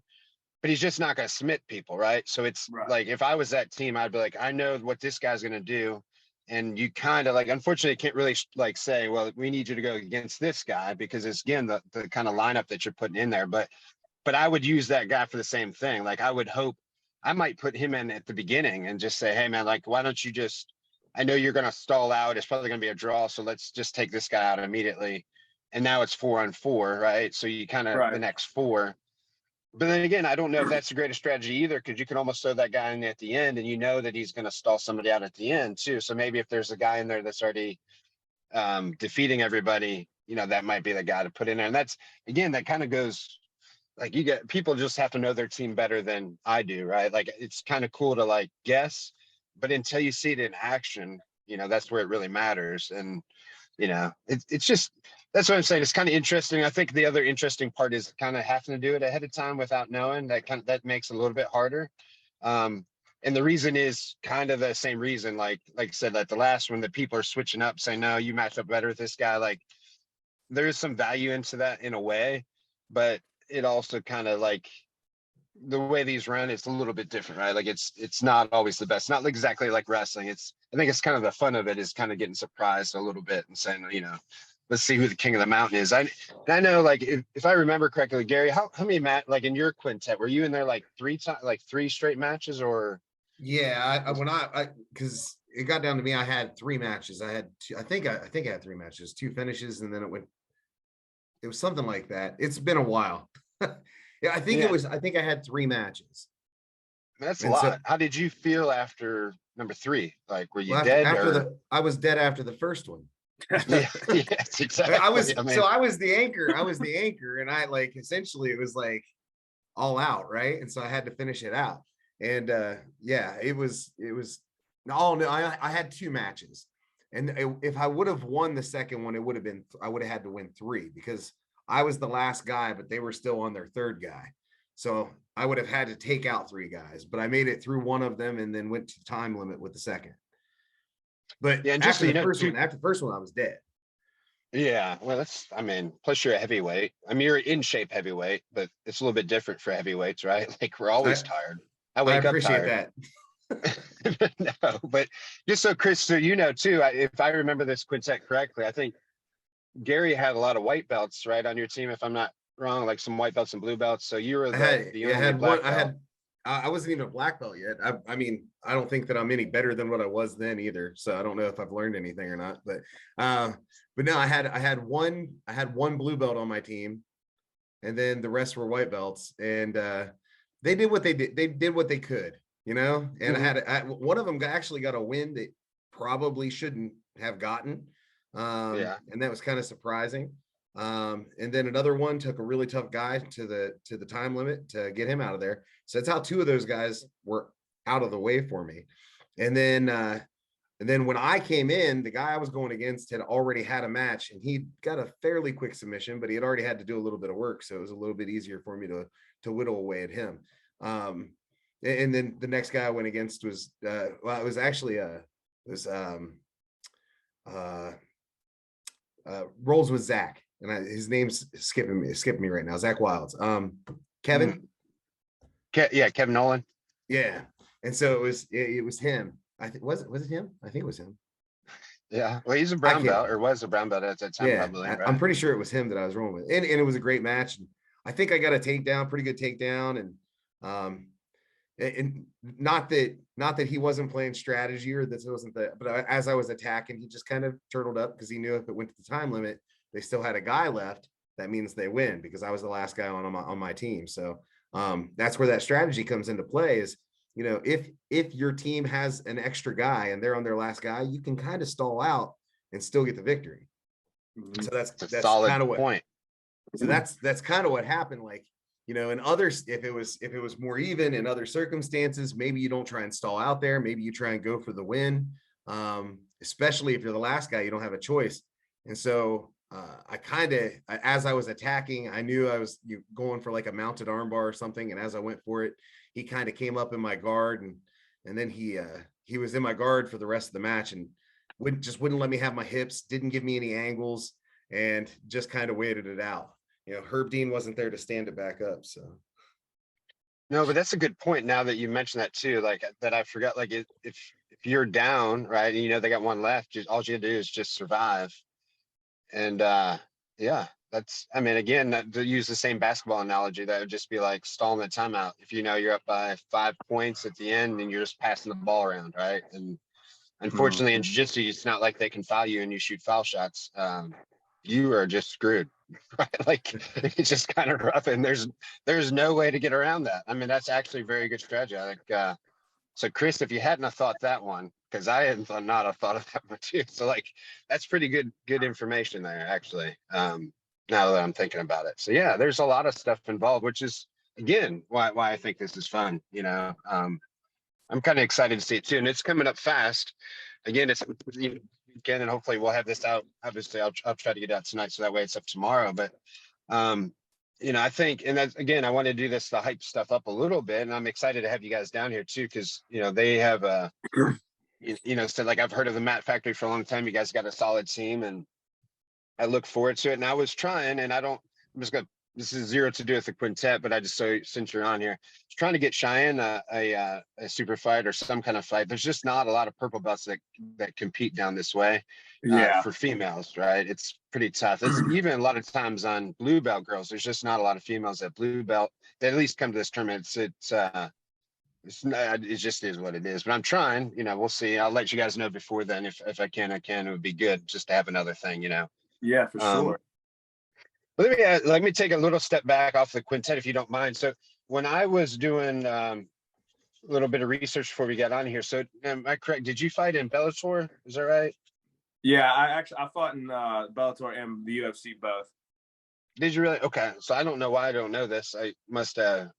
but he's just not going to submit people, right? So it's right. Like, if I was that team, I'd be like, I know what this guy's going to do. And you kind of like, unfortunately, can't really like say, well, we need you to go against this guy, because it's, again, the kind of lineup that you're putting in there. But I would use that guy for the same thing. Like, I would hope I might put him in at the beginning and just say, hey, man, like, why don't you just, I know you're going to stall out. It's probably going to be a draw. So let's just take this guy out immediately. And now it's 4-on-4, right? So you kind of the next 4. But then again, I don't know if that's the greatest strategy either, because you can almost throw that guy in at the end and you know that he's going to stall somebody out at the end too. So maybe if there's a guy in there that's already defeating everybody, that might be the guy to put in there. And that's, again, that kind of goes, like, you get, people just have to know their team better than I do, right? Like, it's kind of cool to like guess, but until you see it in action, that's where it really matters. And, it's just, that's what I'm saying. It's kind of interesting. I think the other interesting part is kind of having to do it ahead of time without knowing. That makes it a little bit harder. And the reason is kind of the same reason, like I said, like the last one, that people are switching up, saying, no, you match up better with this guy. Like, there is some value into that in a way, but it also kind of, like, the way these run, it's a little bit different, right? Like, it's not always the best. Not exactly like wrestling. I think it's kind of the fun of it is kind of getting surprised a little bit and saying, let's see who the king of the mountain is. I know, like, if I remember correctly, Gary, how many like in your quintet, were you in there like 3 straight matches, or? Yeah, because it got down to me, I had 3 matches. I had two, I think I had 3 matches, 2 finishes, and then it was something like that. It's been a while. Yeah, I think I had 3 matches. That's a lot. So, how did you feel after number 3? Like, were you dead? I was dead after the first one. Yeah, yes, exactly. I was I mean, so I was the anchor. And I like essentially it was like all out, right? And so I had to finish it out. And yeah, it was no, I had 2 matches. And if I would have won the second one, I would have had to win 3 because I was the last guy, but they were still on their 3rd guy. So I would have had to take out 3 guys, but I made it through one of them and then went to time limit with the second. But yeah, and just so you know, after the first one, I was dead. yeah, well, I mean, plus you're a heavyweight. I mean, you're in shape heavyweight, but it's a little bit different for heavyweights, right? Like we're always tired. I wake up appreciate tired. that. No, but just so Chris, so you know too, if I remember this quintet correctly, I think Gary had a lot of white belts, right, on your team, if I'm not wrong, like some white belts and blue belts. So you were the only black belt. I wasn't even a black belt yet. I mean, I don't think that I'm any better than what I was then either. So I don't know if I've learned anything or not. But no, I had one blue belt on my team, and then the rest were white belts. And they did what they did. They did what they could, you know. And one of them actually got a win that probably shouldn't have gotten. And that was kind of surprising. And then another one took a really tough guy to the time limit to get him out of there. So that's how 2 of those guys were out of the way for me. And then when I came in, the guy I was going against had already had a match, and he got a fairly quick submission, but he had already had to do a little bit of work. So it was a little bit easier for me to whittle away at him. And then the next guy I went against was rolls with Zach. And his name's skipping me right now. Zach Wilds. Kevin. Yeah, Kevin Nolan. Yeah. And so it was him. Was it him? I think it was him. Yeah. Well, he's a brown belt, or was a brown belt at that time. Yeah, probably, right? I'm pretty sure it was him that I was rolling with. And it was a great match. And I think I got a takedown, pretty good takedown. And not that he wasn't playing strategy or this wasn't but as I was attacking, he just kind of turtled up because he knew if it went to the time limit, they still had a guy left. That means they win because I was the last guy on my team. So that's where that strategy comes into play is, you know, if your team has an extra guy and they're on their last guy, you can kind of stall out and still get the victory. So that's solid kind of what point. So that's kind of what happened. Like, you know, in others, if it was more even in other circumstances, maybe you don't try and stall out there. Maybe you try and go for the win. Especially if you're the last guy, you don't have a choice. And so as I was attacking, I knew I was going for like a mounted armbar or something. And as I went for it, he kind of came up in my guard, and then he was in my guard for the rest of the match and wouldn't let me have my hips, didn't give me any angles, and just kind of waited it out. You know, Herb Dean wasn't there to stand it back up. So no, but that's a good point. Now that you mentioned that too, like that, I forgot. Like if you're down, right, and you know they got one left, all you do is just survive. And yeah, that's, I mean, again, to use the same basketball analogy, that would just be like stalling the timeout. If you know you're up by 5 points at the end and you're just passing the ball around, right? And unfortunately, in jiu-jitsu, it's not like they can foul you and you shoot foul shots. You are just screwed, right? Like it's just kind of rough, and there's no way to get around that. I mean, that's actually a very good strategy. I think. So Chris, if you hadn't have thought that one, because I hadn't not have thought of that one too. So like that's pretty good information there, actually. Now that I'm thinking about it. So yeah, there's a lot of stuff involved, which is again why I think this is fun. You know, I'm kind of excited to see it too, and it's coming up fast. Again, it's weekend, and hopefully we'll have this out. Obviously, I'll try to get out tonight, so that way it's up tomorrow. But you know, I think, and that's, again, I want to do this to hype stuff up a little bit, and I'm excited to have you guys down here too, because you know they have you know, so like I've heard of the Mat Factory for a long time. You guys got a solid team, and I look forward to it. And I was trying, and I'm just gonna. This is zero to do with the quintet, but I just since you're on here, just trying to get Cheyenne a super fight or some kind of fight. There's just not a lot of purple belts that compete down this way. For females, right? It's pretty tough. It's even a lot of times on blue belt girls. There's just not a lot of females at blue belt that at least come to this tournament. It's not, it just is what it is. But I'm trying. You know, we'll see. I'll let you guys know before then. If I can, I can. It would be good just to have another thing. You know. Yeah, for sure. Let me take a little step back off the quintet, if you don't mind. So when I was doing a little bit of research before we got on here, so am I correct? Did you fight in Bellator? Is that right? Yeah, I fought in Bellator and the UFC both. Did you really? Okay. So I don't know why I don't know this. I must have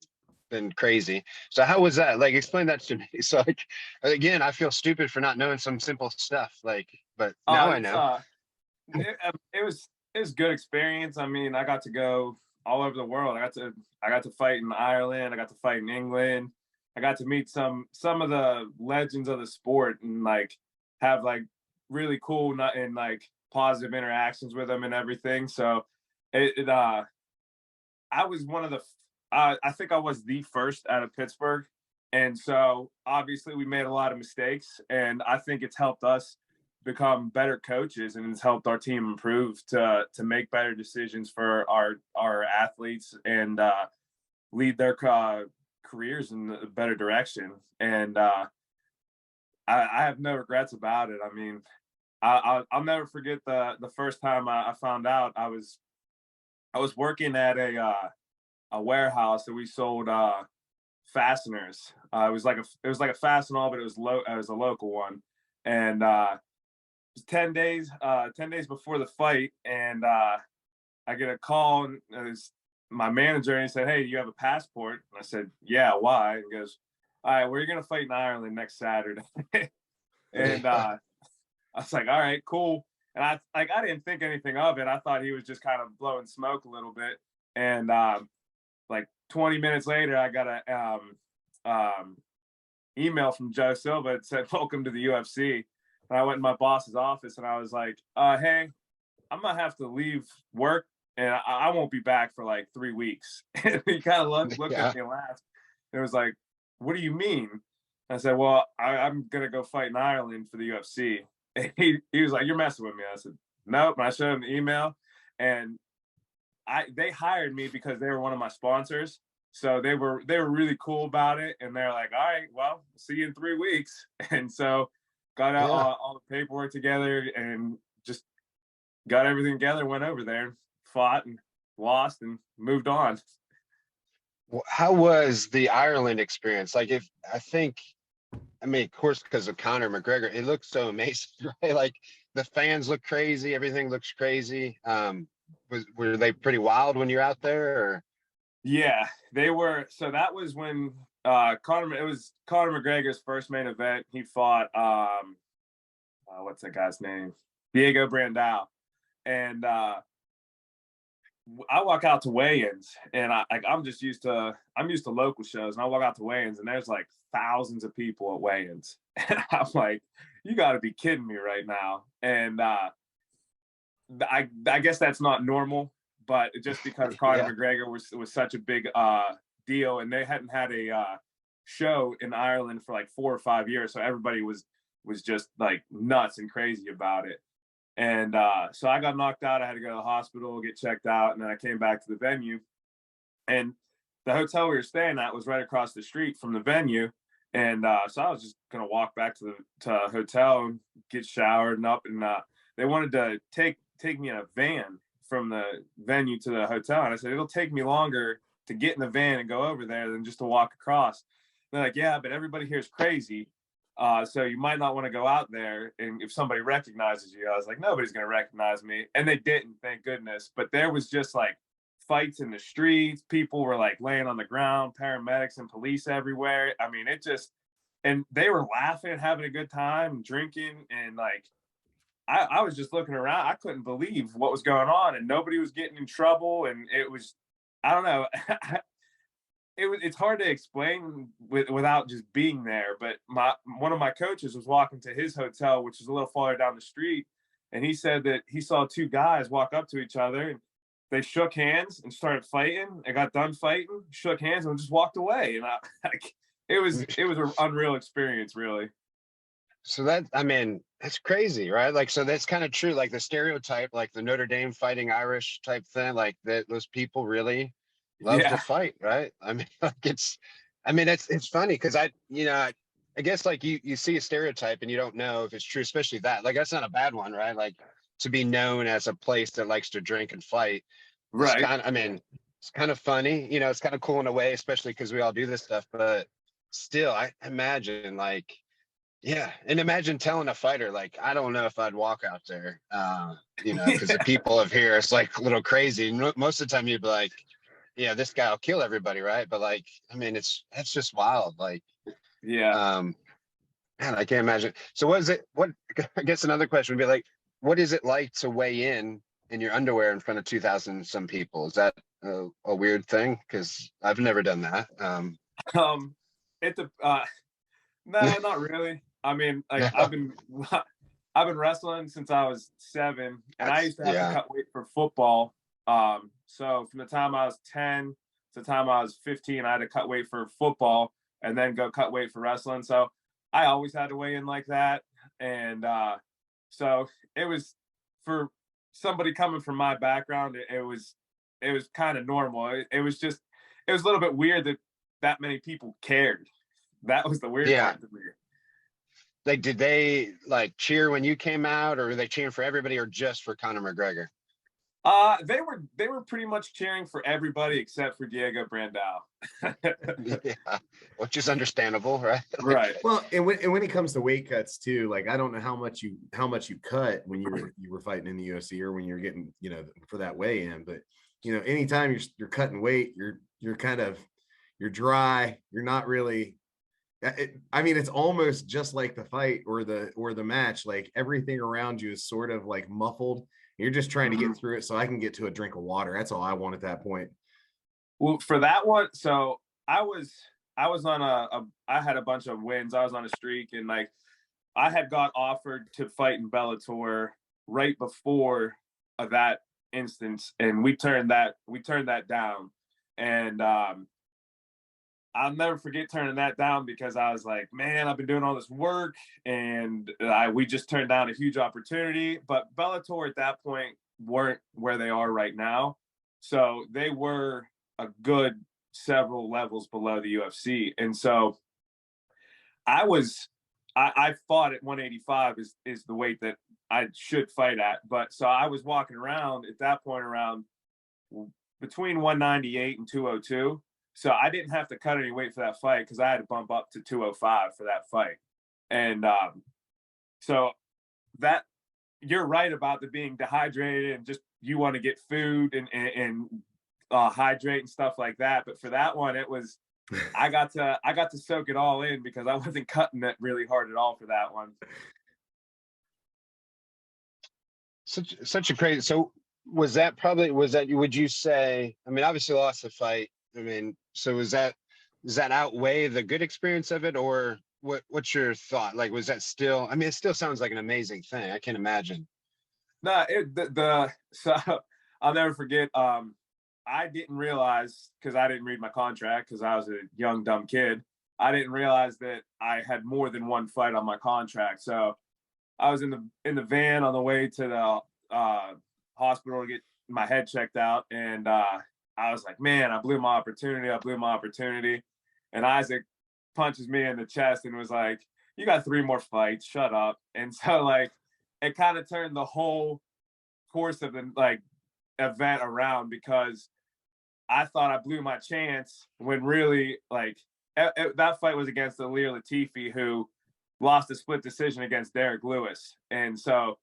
been crazy. So how was that? Like, explain that to me. So like, again, I feel stupid for not knowing some simple stuff. Like, but now I It's know. it was good experience. I mean, I got to go all over the world. I got to fight in Ireland. I got to fight in England. I got to meet some of the legends of the sport and like have like really cool and like positive interactions with them and everything. So I was one of the I think I was the first out of Pittsburgh, and so obviously we made a lot of mistakes, and I think it's helped us become better coaches, and it's helped our team improve to make better decisions for our athletes and lead their careers in a better direction. And I have no regrets about it. I mean, I'll never forget the first time I found out. I was working at a warehouse that we sold fasteners. It was like a Fastenal, but it was a local one. And it was 10 days before the fight, and I get a call, and it was my manager, and he said, "Hey, do you have a passport?" And I said, "Yeah, why?" And he goes, "All right, we're gonna fight in Ireland next Saturday." And I was like, "All right, cool." And I didn't think anything of it. I thought he was just kind of blowing smoke a little bit. And like 20 minutes later, I got a email from Joe Silva that said, "Welcome to the UFC." And I went in my boss's office, and I was like, "Hey, I'm gonna have to leave work, and I won't be back for like 3 weeks." And he kind of looked Yeah. at me and laughed. It was like, "What do you mean?" I said, "Well, I'm gonna go fight in Ireland for the UFC." And he was like, "You're messing with me." I said, "Nope." And I showed him the email, and they hired me because they were one of my sponsors. So they were really cool about it, and they're like, "All right, well, see you in 3 weeks." And so got out Yeah. all the paperwork together and just got everything together, went over there, fought and lost and moved on. How was the Ireland experience? Like, if I think, I mean, of course, because of Conor McGregor, it looks so amazing, right? Like the fans look crazy, everything looks crazy. Were they pretty wild when you're out there, or? Yeah, they were. So that was when it was Conor McGregor's first main event. He fought what's that guy's name? Diego Brandao. And I walk out to weigh-ins, and I'm used to local shows, and I walk out to weigh-ins, and there's like thousands of people at weigh-ins, and I'm like, "You got to be kidding me right now!" And I guess that's not normal, but just because Conor Yeah. McGregor was such a big deal, and they hadn't had a show in Ireland for like 4 or 5 years, so everybody was just like nuts and crazy about it. And so I got knocked out. I had to go to the hospital, get checked out, and then I came back to the venue. And the hotel we were staying at was right across the street from the venue. And so I was just gonna walk back to the hotel and get showered and up. And they wanted to take me in a van from the venue to the hotel. And I said, "It'll take me longer to get in the van and go over there than just to walk across." And they're like, "Yeah, but everybody here is crazy. So you might not want to go out there. And if somebody recognizes you," I was like, "Nobody's going to recognize me." And they didn't, thank goodness. But there was just like fights in the streets. People were like laying on the ground, paramedics and police everywhere. I mean, and they were laughing, having a good time, drinking. And like, I was just looking around. I couldn't believe what was going on, and nobody was getting in trouble. And it was, I don't know. It's hard to explain without just being there. But one of my coaches was walking to his hotel, which is a little farther down the street, and he said that he saw two guys walk up to each other, and they shook hands and started fighting. They got done fighting, shook hands, and just walked away. And it was an unreal experience, really. So that, I mean, that's crazy, right? Like, so that's kind of true. Like the stereotype, like the Notre Dame fighting Irish type thing, like that, those people really love to Yeah, fight, right? I mean, like I mean, it's funny because I guess like you see a stereotype and you don't know if it's true, especially that. Like, that's not a bad one, right? Like to be known as a place that likes to drink and fight. It's right. kind of, I mean, it's kind of funny, it's kind of cool in a way, especially because we all do this stuff, but still, I imagine like, Yeah, and imagine telling a fighter like, I don't know if I'd walk out there, because the people of here, it's like a little crazy. Most of the time, you'd be like, yeah, this guy will kill everybody, right? But like, I mean, that's just wild. Like, Yeah. um, man, I can't imagine. So, what is it? What I guess another question would be like, what is it like to weigh in your underwear in front of 2,000 some people? Is that a weird thing? Because I've never done that. Um, it no, not really. I mean, like No, I've been wrestling since I was 7, and I that's used to have to yeah. cut weight for football. So from the time I was 10 to the time I was 15, I had to cut weight for football and then go cut weight for wrestling. So I always had to weigh in like that. And so it was, for somebody coming from my background, it was kind of normal. It was just, it was a little bit weird that many people cared. That was the weird Yeah. part to me. Like, did they like cheer when you came out, or were they cheering for everybody, or just for Conor McGregor? They were pretty much cheering for everybody except for Diego Brandao. Yeah, which is understandable, right? Right. Well, and when it comes to weight cuts too, like I don't know how much you cut when you were fighting in the UFC or when you're getting, for that weigh in, but anytime you're cutting weight, you're kind of, you're dry, you're not really. I mean, it's almost just like the fight or the match. Like everything around you is sort of like muffled. You're just trying to get through it so I can get to a drink of water. That's all I want at that point. Well, for that one, so I was on I had a bunch of wins. I was on a streak, and like I had got offered to fight in Bellator right before that instance, and we turned that down. And I'll never forget turning that down because I was like, man, I've been doing all this work, and we just turned down a huge opportunity. But Bellator at that point weren't where they are right now, so they were a good several levels below the UFC. And so I fought at 185 is the weight that I should fight at. But so I was walking around at that point around between 198 and 202. So I didn't have to cut any weight for that fight because I had to bump up to 205 for that fight. And so that, you're right about the being dehydrated and just you want to get food and hydrate and stuff like that. But for that one, it was, I got to soak it all in because I wasn't cutting it really hard at all for that one. Such a crazy. So was that, would you say, I mean, obviously lost the fight. I mean, so does that outweigh the good experience of it, or what's your thought? Like, was that still, I mean, it still sounds like an amazing thing. I can't imagine. No, so I'll never forget. I didn't realize, because I didn't read my contract because I was a young dumb kid. I didn't realize that I had more than one fight on my contract. So I was in the van on the way to the hospital to get my head checked out, and I was like, man, I blew my opportunity. And Isaac punches me in the chest and was like, you got 3 more fights, shut up. And so like it kind of turned the whole course of the like event around, because I thought I blew my chance when really like that fight was against Alir Latifi, who lost a split decision against Derek Lewis. And so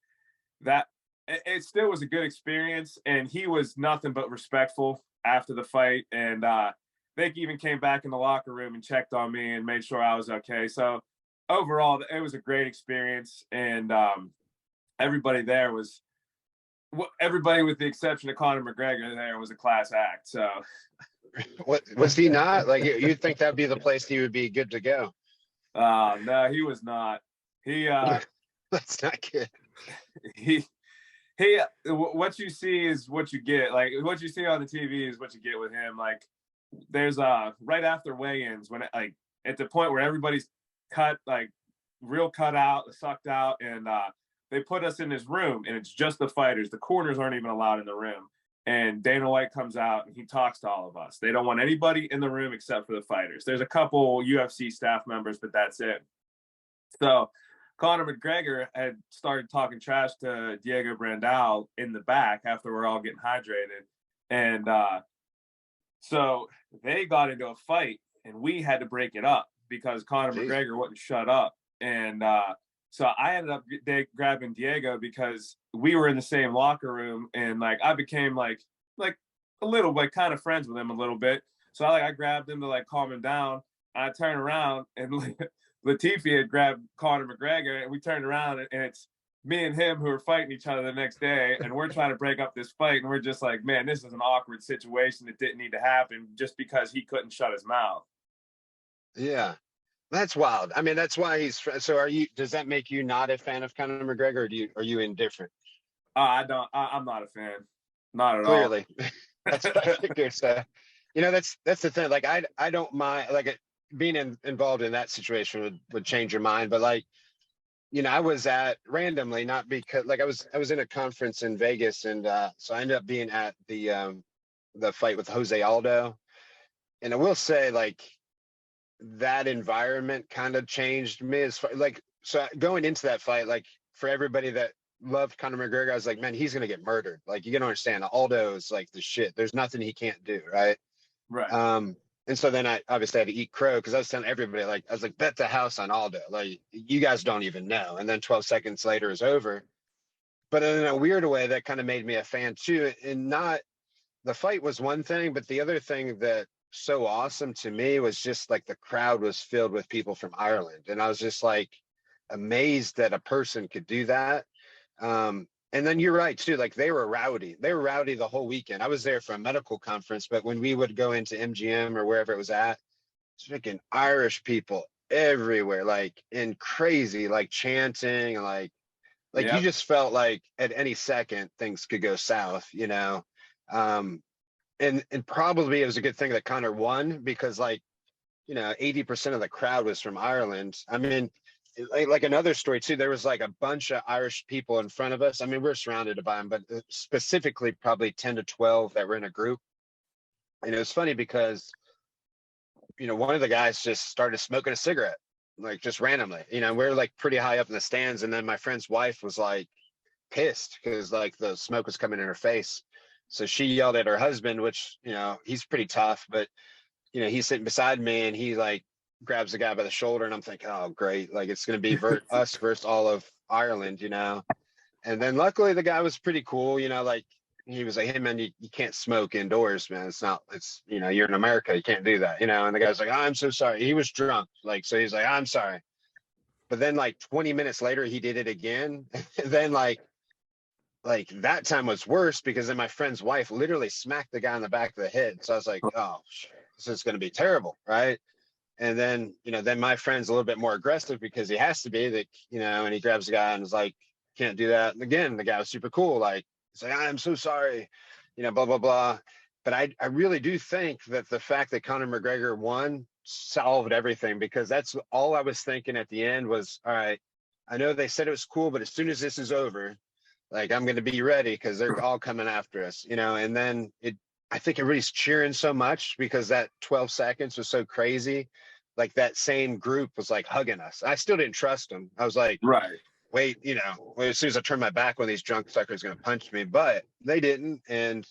that it still was a good experience, and he was nothing but respectful after the fight. And they even came back in the locker room and checked on me and made sure I was okay. So overall, it was a great experience. And everybody there was, everybody with the exception of Conor McGregor there was a class act. So What was he not? Like, you'd think that'd be the place he would be good to go. no, he was not. He That's not good. he what you see is what you get. Like what you see on the TV is what you get with him. Like there's right after weigh-ins, when like at the point where everybody's cut, like real cut out, sucked out, and they put us in this room, and it's just the fighters. The corners aren't even allowed in the room. And Dana White comes out and he talks to all of us. They don't want anybody in the room except for the fighters. There's a couple UFC staff members, but that's it. So Conor McGregor had started talking trash to Diego Brandao in the back after we're all getting hydrated. And so they got into a fight, and we had to break it up because Conor McGregor wouldn't shut up. And so I ended up grabbing Diego because we were in the same locker room, and like I became like a little like kind of friends with him a little bit. So I grabbed him to like calm him down. And I turned around and like Latifi had grabbed Conor McGregor, and we turned around and it's me and him who are fighting each other the next day, and we're trying to break up this fight, and we're just like, man, this is an awkward situation that didn't need to happen just because he couldn't shut his mouth. Yeah, that's wild. I mean, that's why so are you, does that make you not a fan of Conor McGregor, or are you indifferent? I'm not a fan. Not at Clearly. That's what I figured. So, that's the thing. Like, I don't mind, like, being involved in that situation would change your mind. But like, I was at randomly, not because like I was in a conference in Vegas, and so I ended up being at the fight with Jose Aldo. And I will say, like, that environment kind of changed me as far like, so going into that fight, like, for everybody that loved Conor McGregor, I was like, man, he's gonna get murdered. Like, you gotta understand, Aldo is like the shit. There's nothing he can't do, right? Right. And so then I obviously had to eat crow, because I was telling everybody, like, I was like, bet the house on Aldo. Like, you guys don't even know. And then 12 seconds later is over. But in a weird way, that kind of made me a fan too. And not, the fight was one thing, but the other thing that so awesome to me was just like the crowd was filled with people from Ireland. And I was just like amazed that a person could do that. And then you're right too, like they were rowdy the whole weekend. I was there for a medical conference, but when we would go into MGM or wherever it was at, it's freaking Irish people everywhere, like, and crazy, like chanting, and like Yep. you just felt like at any second things could go south, and probably it was a good thing that Conor won, because like, 80% of the crowd was from Ireland. I mean, like another story too, there was like a bunch of Irish people in front of us. I mean, we're surrounded by them, but specifically probably 10 to 12 that were in a group. And it was funny because, one of the guys just started smoking a cigarette, like just randomly. We're like pretty high up in the stands. And then my friend's wife was like pissed because like the smoke was coming in her face. So she yelled at her husband, which, he's pretty tough, but, he's sitting beside me, and he like grabs the guy by the shoulder, and I'm thinking, oh, great. Like, it's going to be us versus all of Ireland, And then luckily the guy was pretty cool, like, he was like, hey man, you can't smoke indoors, man. It's you're in America, you can't do that, and the guy's like, I'm so sorry. He was drunk. Like, so he's like, I'm sorry. But then like 20 minutes later, he did it again. And then like that time was worse, because then my friend's wife literally smacked the guy on the back of the head. So I was like, oh, this is going to be terrible. Right. And then, then my friend's a little bit more aggressive, because he has to be, that, and he grabs the guy and is like, can't do that. And again, the guy was super cool. Like, he's like, I'm so sorry, blah, blah, blah. But I really do think that the fact that Conor McGregor won solved everything, because that's all I was thinking at the end was, all right, I know they said it was cool, but as soon as this is over, like, I'm going to be ready, because they're all coming after us, and then I think everybody's cheering so much because that 12 seconds was so crazy. Like, that same group was like hugging us. I still didn't trust them. I was like, Right. Wait, as soon as I turn my back, one of these drunk suckers going to punch me, but they didn't. And,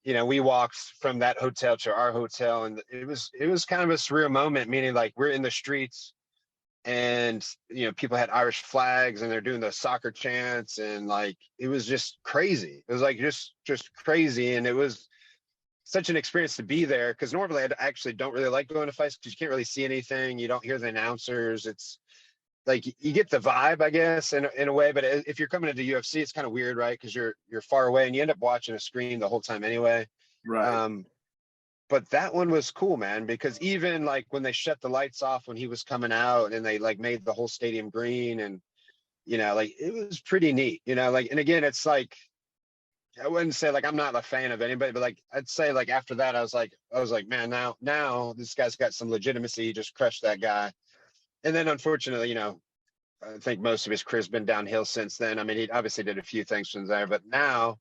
we walked from that hotel to our hotel, and it was kind of a surreal moment, meaning like we're in the streets, and, people had Irish flags, and they're doing the soccer chants, and like, it was just crazy. It was like, just crazy. And it was such an experience to be there, because normally I actually don't really like going to fights, because you can't really see anything. You don't hear the announcers. It's like, you get the vibe, I guess, in a way. But if you're coming into UFC, it's kind of weird, right? Because you're far away, and you end up watching a screen the whole time anyway. Right. But that one was cool, man, because even like when they shut the lights off when he was coming out, and they like made the whole stadium green, and like, it was pretty neat, like. And again, it's like, I wouldn't say like I'm not a fan of anybody, but like, I'd say like after that, I was like, man, now this guy's got some legitimacy. He just crushed that guy. And then unfortunately, I think most of his career's been downhill since then. I mean, he obviously did a few things from there, but now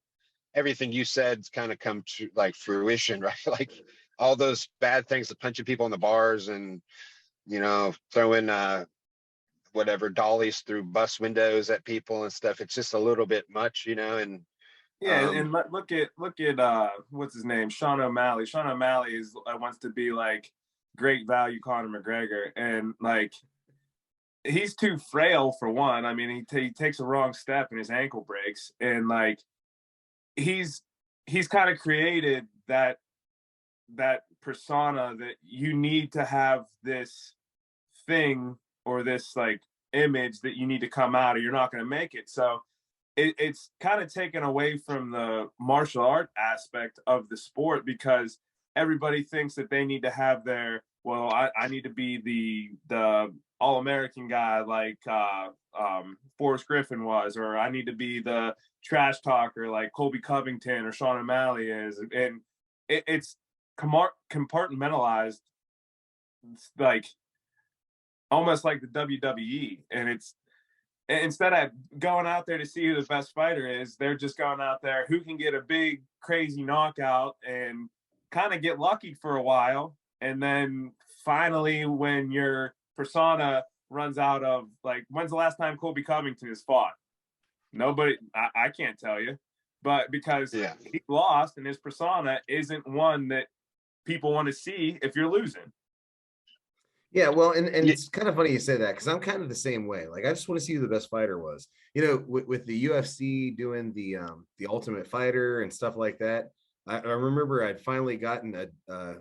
everything you said's kind of come to like fruition, right? Like, all those bad things, the punching people in the bars, and, throwing whatever dollies through bus windows at people and stuff. It's just a little bit much, and yeah. And look at what's his name? Sean O'Malley. Sean O'Malley wants to be like great value Conor McGregor, and like, he's too frail for one. I mean, he takes a wrong step and his ankle breaks, and like he's kind of created that persona that you need to have this thing or this like image that you need to come out or you're not going to make it. So it's kind of taken away from the martial art aspect of the sport, because everybody thinks that they need to have their, well, I need to be the all-American guy like Forrest Griffin was, or I need to be the trash talker like Colby Covington or Sean O'Malley is. And it's compartmentalized, like almost like the WWE. And it's, instead of going out there to see who the best fighter is, they're just going out there who can get a big crazy knockout and kind of get lucky for a while. And then finally, when your persona runs out of, like, when's the last time Colby Covington has fought? Nobody, I can't tell you, but because he lost and his persona isn't one that people want to see if you're losing. Yeah, well, and it's kind of funny you say that, because I'm kind of the same way. Like, I just want to see who the best fighter was. You know, with the UFC doing the Ultimate Fighter and stuff like that. I remember I'd finally gotten a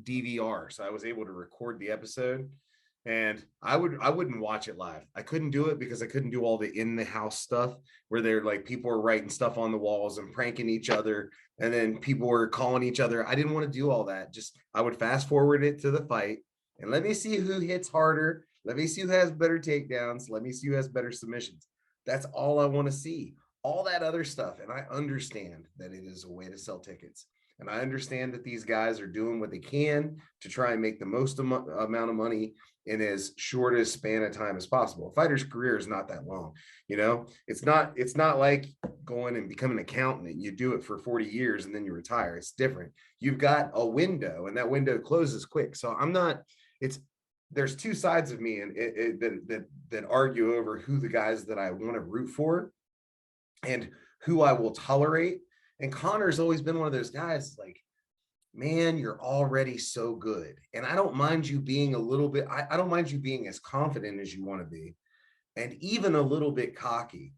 DVR, so I was able to record the episode, and I wouldn't watch it live. I couldn't do it because I couldn't do all the in the house stuff where they're like, people were writing stuff on the walls and pranking each other, and then people were calling each other. I didn't want to do all that. Just, I would fast forward it to the fight and let me see who hits harder. Let me see who has better takedowns. Let me see who has better submissions. That's all I want to see. All that other stuff. And I understand that it is a way to sell tickets. And I understand that these guys are doing what they can to try and make the most amount of money in as short a span of time as possible. A fighter's career is not that long. You know, it's not like going and becoming an accountant and you do it for 40 years and then you retire. It's different. You've got a window and that window closes quick. So there's two sides of me and that argue over who the guys that I want to root for and who I will tolerate. And Conor's always been one of those guys, like, man, you're already so good. And I don't mind you being a little bit, I don't mind you being as confident as you want to be, and even a little bit cocky.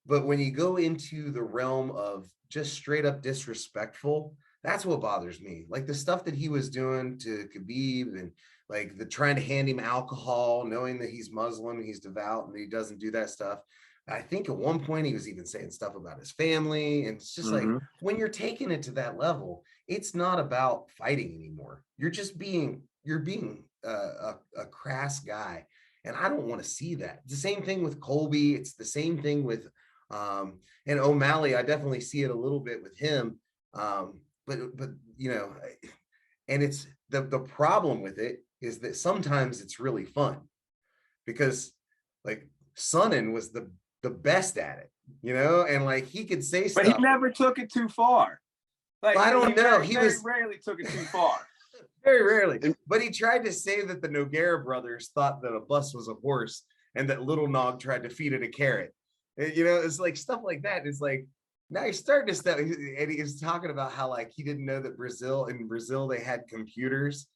But when you go into the realm of just straight up disrespectful, that's what bothers me. Like the stuff that he was doing to Khabib, and like the trying to hand him alcohol, knowing that he's Muslim, he's devout, and he doesn't do that stuff. I think at one point he was even saying stuff about his family. And it's just like, when you're taking it to that level, it's not about fighting anymore. You're being a crass guy. And I don't want to see that. It's the same thing with Colby. It's the same thing with, and O'Malley. I definitely see it a little bit with him. But you know, and it's the problem with it is that sometimes it's really fun, because like Sonnen was the best at it, you know, and like he could say stuff, but he never took it too far. Like, I don't know, he very rarely took it too far. Very rarely. But he tried to say that the Nogueira brothers thought that a bus was a horse and that Little Nog tried to feed it a carrot. You know, it's like stuff like that. It's like, now he's starting to step, and he was talking about how like he didn't know that in Brazil they had computers.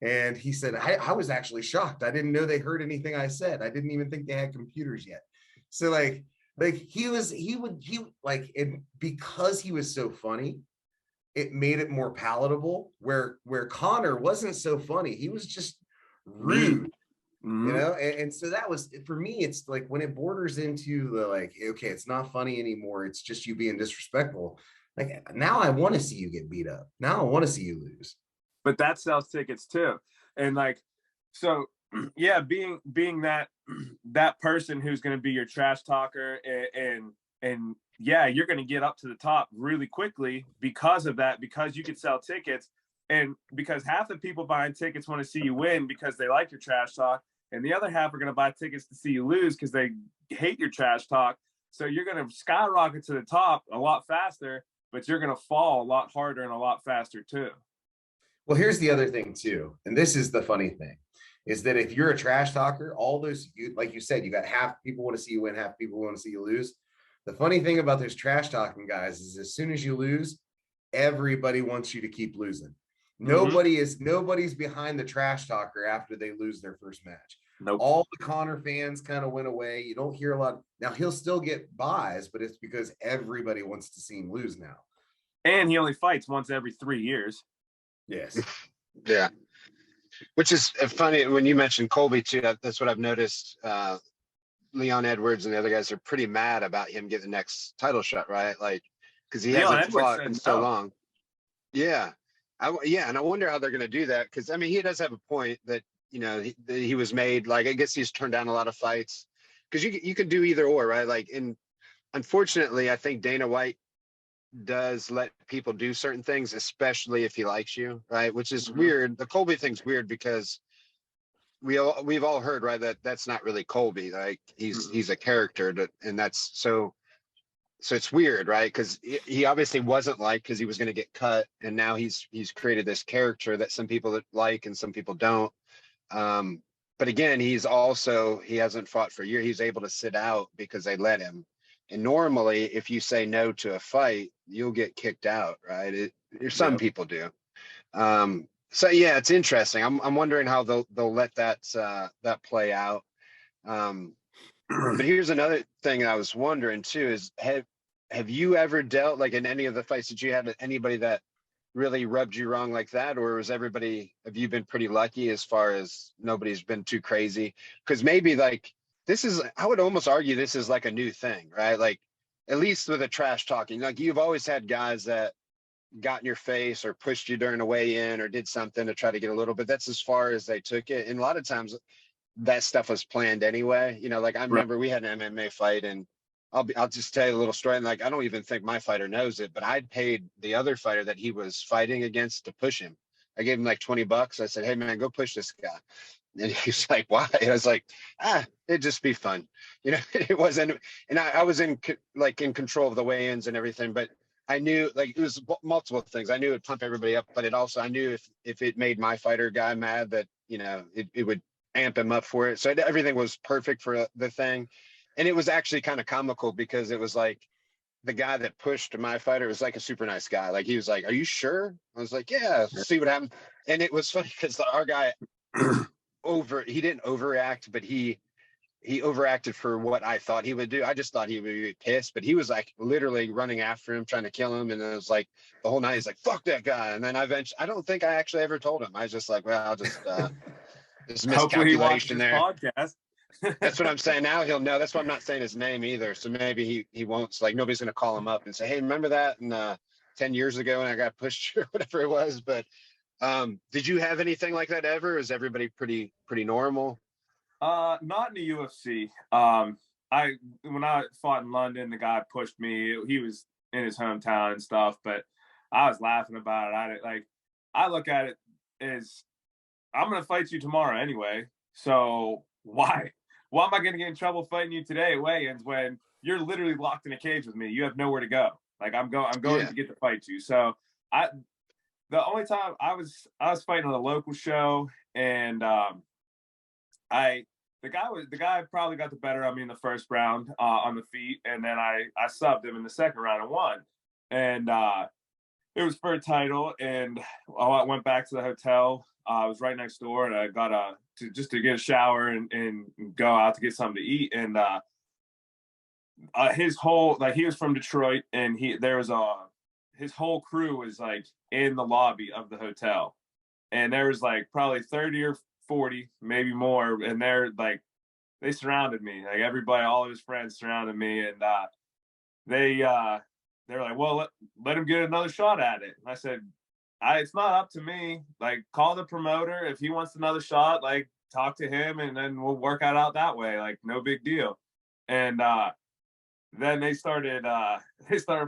And he said, I was actually shocked. I didn't know they heard anything I said. I didn't even think they had computers yet. So like he would, and because he was so funny, it made it more palatable, where Conor wasn't so funny. He was just rude, you know? And so that was, for me, it's like when it borders into the like, okay, it's not funny anymore. It's just you being disrespectful. Like, now I want to see you get beat up. Now I want to see you lose. But that sells tickets too. And like, so yeah, being that person who's going to be your trash talker, and yeah, you're going to get up to the top really quickly because of that, because you could sell tickets, and because half the people buying tickets want to see you win because they like your trash talk, and the other half are going to buy tickets to see you lose because they hate your trash talk. So you're going to skyrocket to the top a lot faster, but you're going to fall a lot harder and a lot faster too. Well, here's the other thing too, and this is the funny thing, is that if you're a trash talker, all those, like you said, you got half people want to see you win, half people want to see you lose. The funny thing about those trash talking guys is as soon as you lose, everybody wants you to keep losing. Nobody's behind the trash talker after they lose their first match. Nope. All the Connor fans kind of went away. You don't hear a lot. Now he'll still get buys, but it's because everybody wants to see him lose now. And he only fights once every 3 years. Yes. Yeah. Which is funny when you mentioned Colby too. That's what I've noticed. Leon Edwards and the other guys are pretty mad about him getting the next title shot, right? Like, because he Leon hasn't Edwards fought said in so no. long. Yeah. And I wonder how they're going to do that, because I mean, he does have a point that, you know, he was made, like, I guess he's turned down a lot of fights, because you can do either or, right? Like, unfortunately, I think Dana White does let people do certain things, especially if he likes you, right? Which is weird. The Colby thing's weird because we've all heard, right, that that's not really Colby. Like, he's a character, and that's so it's weird, right? Because he obviously wasn't liked because he was going to get cut, and now he's created this character that some people like and some people don't. But again, he hasn't fought for a year. He's able to sit out because they let him. And normally, if you say no to a fight, you'll get kicked out, right? Some people do. So yeah, it's interesting. I'm wondering how they'll let that play out. But here's another thing I was wondering too: is have you ever dealt, like, in any of the fights that you had, with anybody that really rubbed you wrong like that, or have you been pretty lucky as far as nobody's been too crazy? Because maybe, like, I would almost argue this is like a new thing, right? Like, at least with the trash talking, like, you've always had guys that got in your face or pushed you during a weigh-in or did something to try to get a little bit. That's as far as they took it. And a lot of times that stuff was planned anyway. You know, like, I remember we had an MMA fight, and I'll just tell you a little story. And, like, I don't even think my fighter knows it, but I'd paid the other fighter that he was fighting against to push him. I gave him like $20. I said, "Hey man, go push this guy." And he's like, "Why?" I was like, it'd just be fun. You know, it wasn't, and I was in control of the weigh-ins and everything, but I knew, like, it was multiple things. I knew it'd pump everybody up, but I knew if it made my fighter guy mad, that, you know, it would amp him up for it. So everything was perfect for the thing. And it was actually kind of comical, because it was like, the guy that pushed my fighter was like a super nice guy. Like, he was like, "Are you sure?" I was like, "Yeah, see what happened." And it was funny because our guy he didn't overreact, but he overacted for what I thought he would do. I just thought he would be pissed, but he was like literally running after him, trying to kill him. And it was like the whole night he's like, "Fuck that guy." And then I don't think I actually ever told him. I was just like, well, I'll just there's Hopefully he watches miscalculation this there. podcast. That's what I'm saying. Now he'll know. That's why I'm not saying his name either. So maybe he won't. Like, nobody's going to call him up and say, "Hey, remember that?" And 10 years ago when I got pushed or whatever it was. But did you have anything like that ever? Is everybody pretty normal? Not in the UFC. When I fought in London, the guy pushed me. He was in his hometown and stuff, but I was laughing about it. I look at it as, I'm going to fight you tomorrow anyway. So why am I going to get in trouble fighting you today at weigh-ins when you're literally locked in a cage with me? You have nowhere to go. Like, I'm going to get to fight you. So the only time I was fighting on a local show, and the guy probably got the better of me in the first round on the feet, and then I subbed him in the second round and won. And it was for a title, and I went back to the hotel. I was right next door, and I got to get a shower and go out to get something to eat. And his whole, he was from Detroit, and his whole crew was like in the lobby of the hotel, and there was like probably 30 or 40, maybe more, and they surrounded me. Like, everybody, all of his friends surrounded me, and they're like, "Well, let him get another shot at it." And I said, "It's not up to me. Like, call the promoter. If he wants another shot, like, talk to him, and then we'll work it out that way. Like, no big deal." And then they started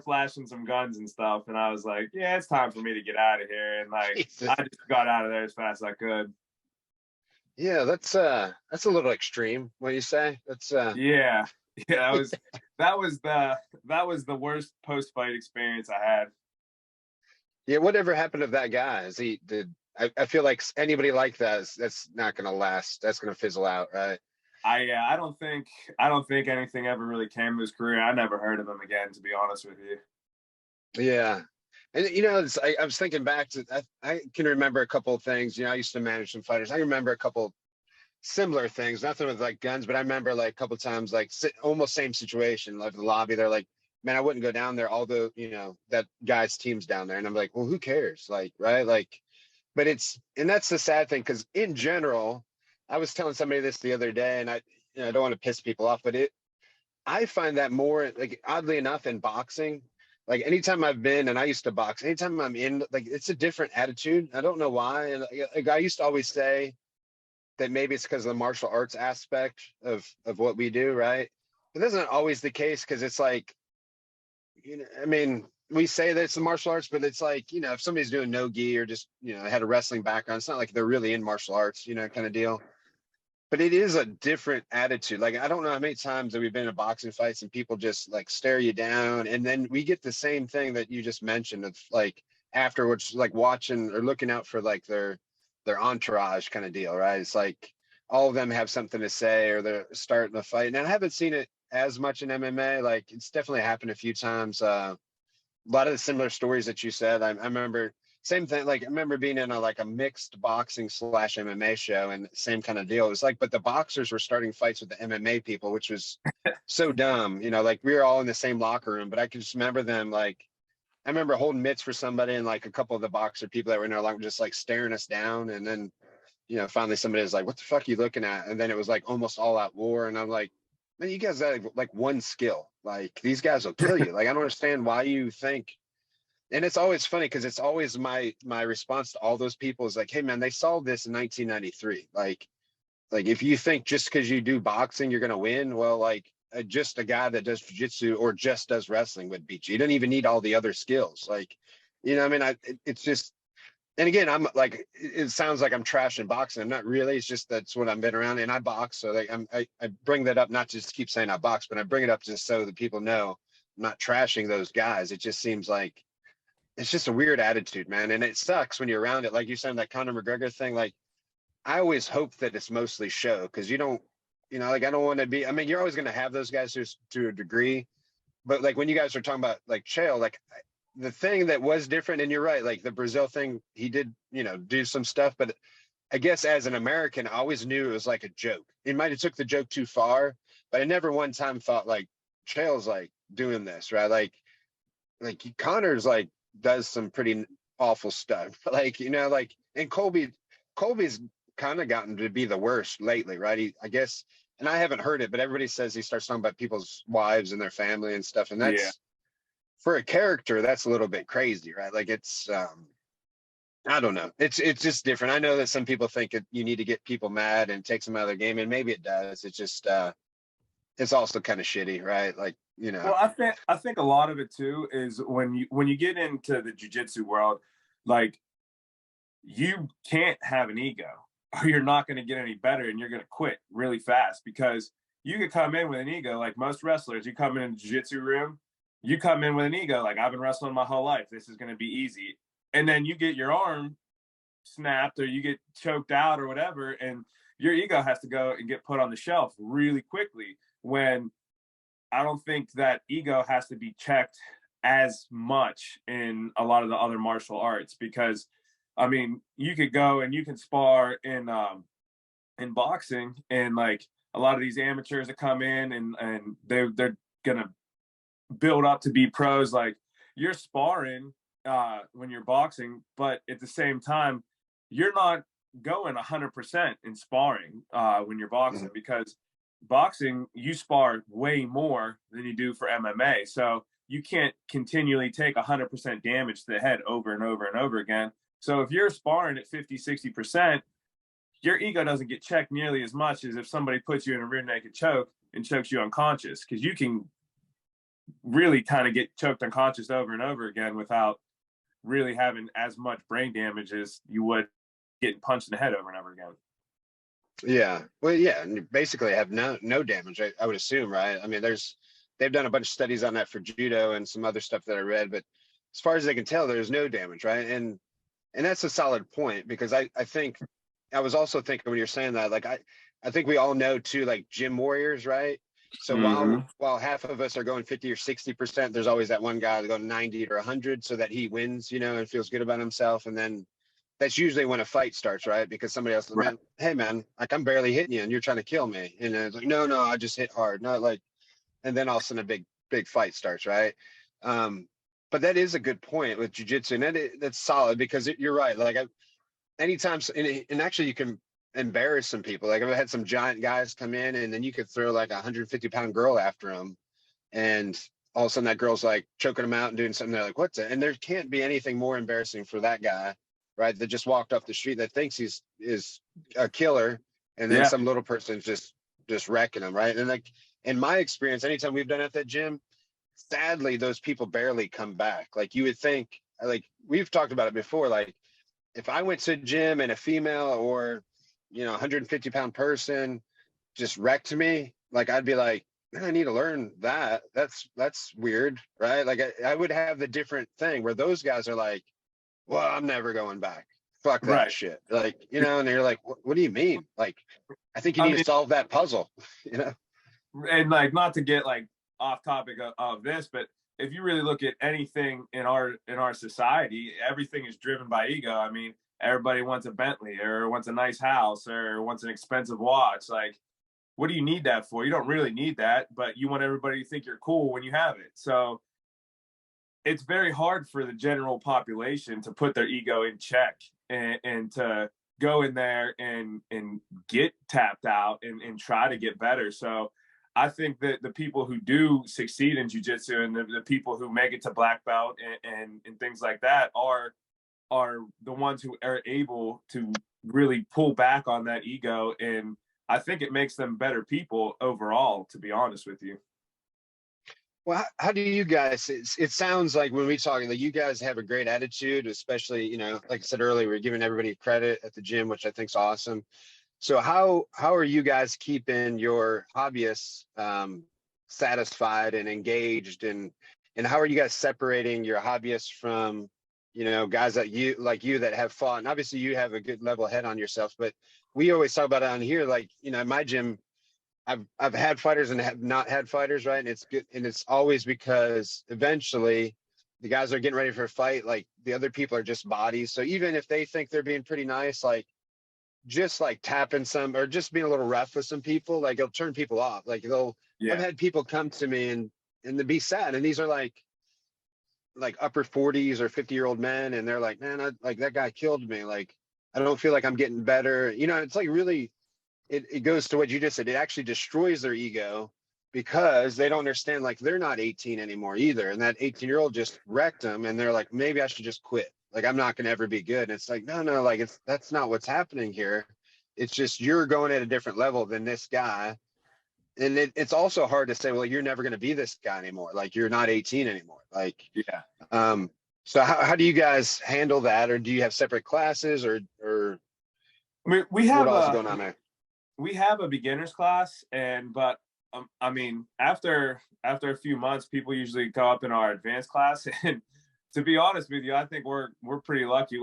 flashing some guns and stuff, and I was like, "Yeah, it's time for me to get out of here." And I just got out of there as fast as I could. Yeah, that's a little extreme. What do you say? That's Yeah, that was the worst post-fight experience I had. Yeah, whatever happened to that guy? I feel like anybody like that's not going to last. That's going to fizzle out, right? I don't think anything ever really came to his career. I never heard of him again, to be honest with you. Yeah. And I was thinking back to, I can remember a couple of things. I used to manage some fighters. I remember a couple similar things, nothing with like guns, but I remember like a couple of times, like almost same situation, like the lobby. They're like, man, I wouldn't go down there. Although, that guy's team's down there. And I'm like, well, who cares? Like, right. Like, but and that's the sad thing. Cause in general, I was telling somebody this the other day, and I don't want to piss people off, but I find that more like, oddly enough, in boxing, like anytime I've been, and I used to box, anytime I'm in, like, it's a different attitude. I don't know why. And like, I used to always say that maybe it's because of the martial arts aspect of what we do, right? But that's not always the case, because it's like, I mean, we say that it's the martial arts, but it's like, if somebody's doing no gi or just, had a wrestling background, it's not like they're really in martial arts, kind of deal. But it is a different attitude. Like, I don't know how many times that we've been in boxing fights and people just like stare you down. And then we get the same thing that you just mentioned of like afterwards, like watching or looking out for like their entourage kind of deal, right? It's like all of them have something to say, or they're starting a fight. And I haven't seen it as much in MMA. Like, it's definitely happened a few times. A lot of the similar stories that you said, I remember same thing. Like, I remember being in a mixed boxing / MMA show, and same kind of deal. It was like, but the boxers were starting fights with the MMA people, which was so dumb. Like, we were all in the same locker room, but I can just remember them, like, I remember holding mitts for somebody, and like a couple of the boxer people that were in there, like, were just like staring us down. And then, finally somebody was like, what the fuck are you looking at? And then it was like almost all out war. And I'm like, man, you guys have like one skill. Like, these guys will kill you. Like, I don't understand why you think. And it's always funny, because it's always my response to all those people is like, hey man, they solved this in 1993. Like if you think just because you do boxing you're gonna win, well, like, just a guy that does jiu-jitsu or just does wrestling would beat you. You don't even need all the other skills. Like, I mean, it's just. And again, I'm like, it sounds like I'm trashing boxing. I'm not really. It's just that's what I've been around, and I box. So like, I bring that up not just to keep saying I box, but I bring it up just so that people know I'm not trashing those guys. It just seems like it's just a weird attitude, man. And it sucks when you're around it. Like you said, that Conor McGregor thing, like, I always hope that it's mostly show, because you don't, like, I don't want to be, I mean, you're always going to have those guys to a degree, but like when you guys are talking about like Chael, like the thing that was different, and you're right, like the Brazil thing, he did, do some stuff, but I guess as an American, I always knew it was like a joke. He might have took the joke too far, but I never one time thought like Chael's like doing this, right? Like Connor's like does some pretty awful stuff. Like, like, and Colby's kind of gotten to be the worst lately, right? I guess, and I haven't heard it, but everybody says he starts talking about people's wives and their family and stuff. And that's, for a character, that's a little bit crazy, right? Like, it's, I don't know. It's just different. I know that some people think you need to get people mad and take them out of their game, and maybe it does. It's just, it's also kind of shitty, right? Like, Well, I think a lot of it too is when you get into the jiu-jitsu world, like, you can't have an ego, or you're not going to get any better, and you're going to quit really fast, because you could come in with an ego. Like most wrestlers, you come in the jiu-jitsu room, you come in with an ego, like, I've been wrestling my whole life, this is going to be easy. And then you get your arm snapped, or you get choked out or whatever, and your ego has to go and get put on the shelf really quickly, when I don't think that ego has to be checked as much in a lot of the other martial arts. Because I mean, you could go and you can spar in boxing, and like a lot of these amateurs that come in and they're gonna build up to be pros. Like, you're sparring when you're boxing, but at the same time, you're not going 100% in sparring when you're boxing, because boxing, you spar way more than you do for MMA. So you can't continually take 100% damage to the head over and over and over again. So if you're sparring at 50-60%, your ego doesn't get checked nearly as much as if somebody puts you in a rear naked choke and chokes you unconscious, because you can really kind of get choked unconscious over and over again without really having as much brain damage as you would getting punched in the head over and over again. Yeah. Well, yeah. And you basically have no damage, I would assume, right? I mean, they've done a bunch of studies on that for judo and some other stuff that I read, but as far as they can tell, there's no damage, right? And that's a solid point, because I think I was also thinking when you're saying that, like, I think we all know too, like, gym warriors, right? So while half of us are going 50 or 60%, there's always that one guy going 90 or 100 so that he wins, and feels good about himself. And then that's usually when a fight starts, right? Because somebody else, Right. man, hey man, like I'm barely hitting you and you're trying to kill me. And it's like, no, I just hit hard. Not like, and then all of a sudden a big fight starts, right? But that is a good point with jiu-jitsu, and that's solid because you're right. Like anytime, and actually you can embarrass some people. Like I've had some giant guys come in and then you could throw like a 150-pound girl after them. And all of a sudden that girl's like choking them out and doing something. They're like, what's it? And there can't be anything more embarrassing for that guy, right? That just walked off the street that thinks is a killer. And then some little person's just wrecking them, right? And like in my experience, anytime we've done at that gym, sadly, those people barely come back. Like you would think, like we've talked about it before, like if I went to a gym and a female or, 150-pound person just wrecked me, like I'd be like, man, I need to learn that. That's weird, right? Like I would have the different thing where those guys are like, well, I'm never going back. Fuck that Right. shit. Like, and you're like, what do you mean? Like, I think you need to solve that puzzle, And like, not to get like off topic of this, but if you really look at anything in our society, everything is driven by ego. I mean, everybody wants a Bentley or wants a nice house or wants an expensive watch. Like, what do you need that for? You don't really need that, but you want everybody to think you're cool when you have it. So it's very hard for the general population to put their ego in check and to go in there and get tapped out and try to get better. So I think that the people who do succeed in jiu-jitsu and the people who make it to black belt and things like that are the ones who are able to really pull back on that ego. And I think it makes them better people overall, to be honest with you. Well, how do you guys, it sounds like when we talk, like you guys have a great attitude, especially, like I said earlier, we're giving everybody credit at the gym, which I think is awesome. So how are you guys keeping your hobbyists satisfied and engaged, and how are you guys separating your hobbyists from, guys that you that have fought? And obviously you have a good level head on yourself, but we always talk about it on here, like, in my gym, I've had fighters and have not had fighters, right? And it's good, and it's always because eventually the guys are getting ready for a fight, like the other people are just bodies. So even if they think they're being pretty nice, like just like tapping some or just being a little rough with some people, like it'll turn people off. Like I've had people come to me and to be sad, and these are like upper 40s or 50-year-old men, and they're like, man, like that guy killed me. Like I don't feel like I'm getting better. It's like really, it goes to what you just said. It actually destroys their ego because they don't understand, like they're not 18 anymore either, and that 18-year-old just wrecked them, and they're like, maybe I should just quit. Like, I'm not going to ever be good. And it's like, no, like that's not what's happening here. It's just, you're going at a different level than this guy. And it's also hard to say, well, you're never going to be this guy anymore. Like you're not 18 anymore. Like, so how do you guys handle that? Or do you have separate classes or I mean, we have what else is going on there? We have a beginner's class, but I mean, after a few months, people usually go up in our advanced class. And to be honest with you, I think we're pretty lucky.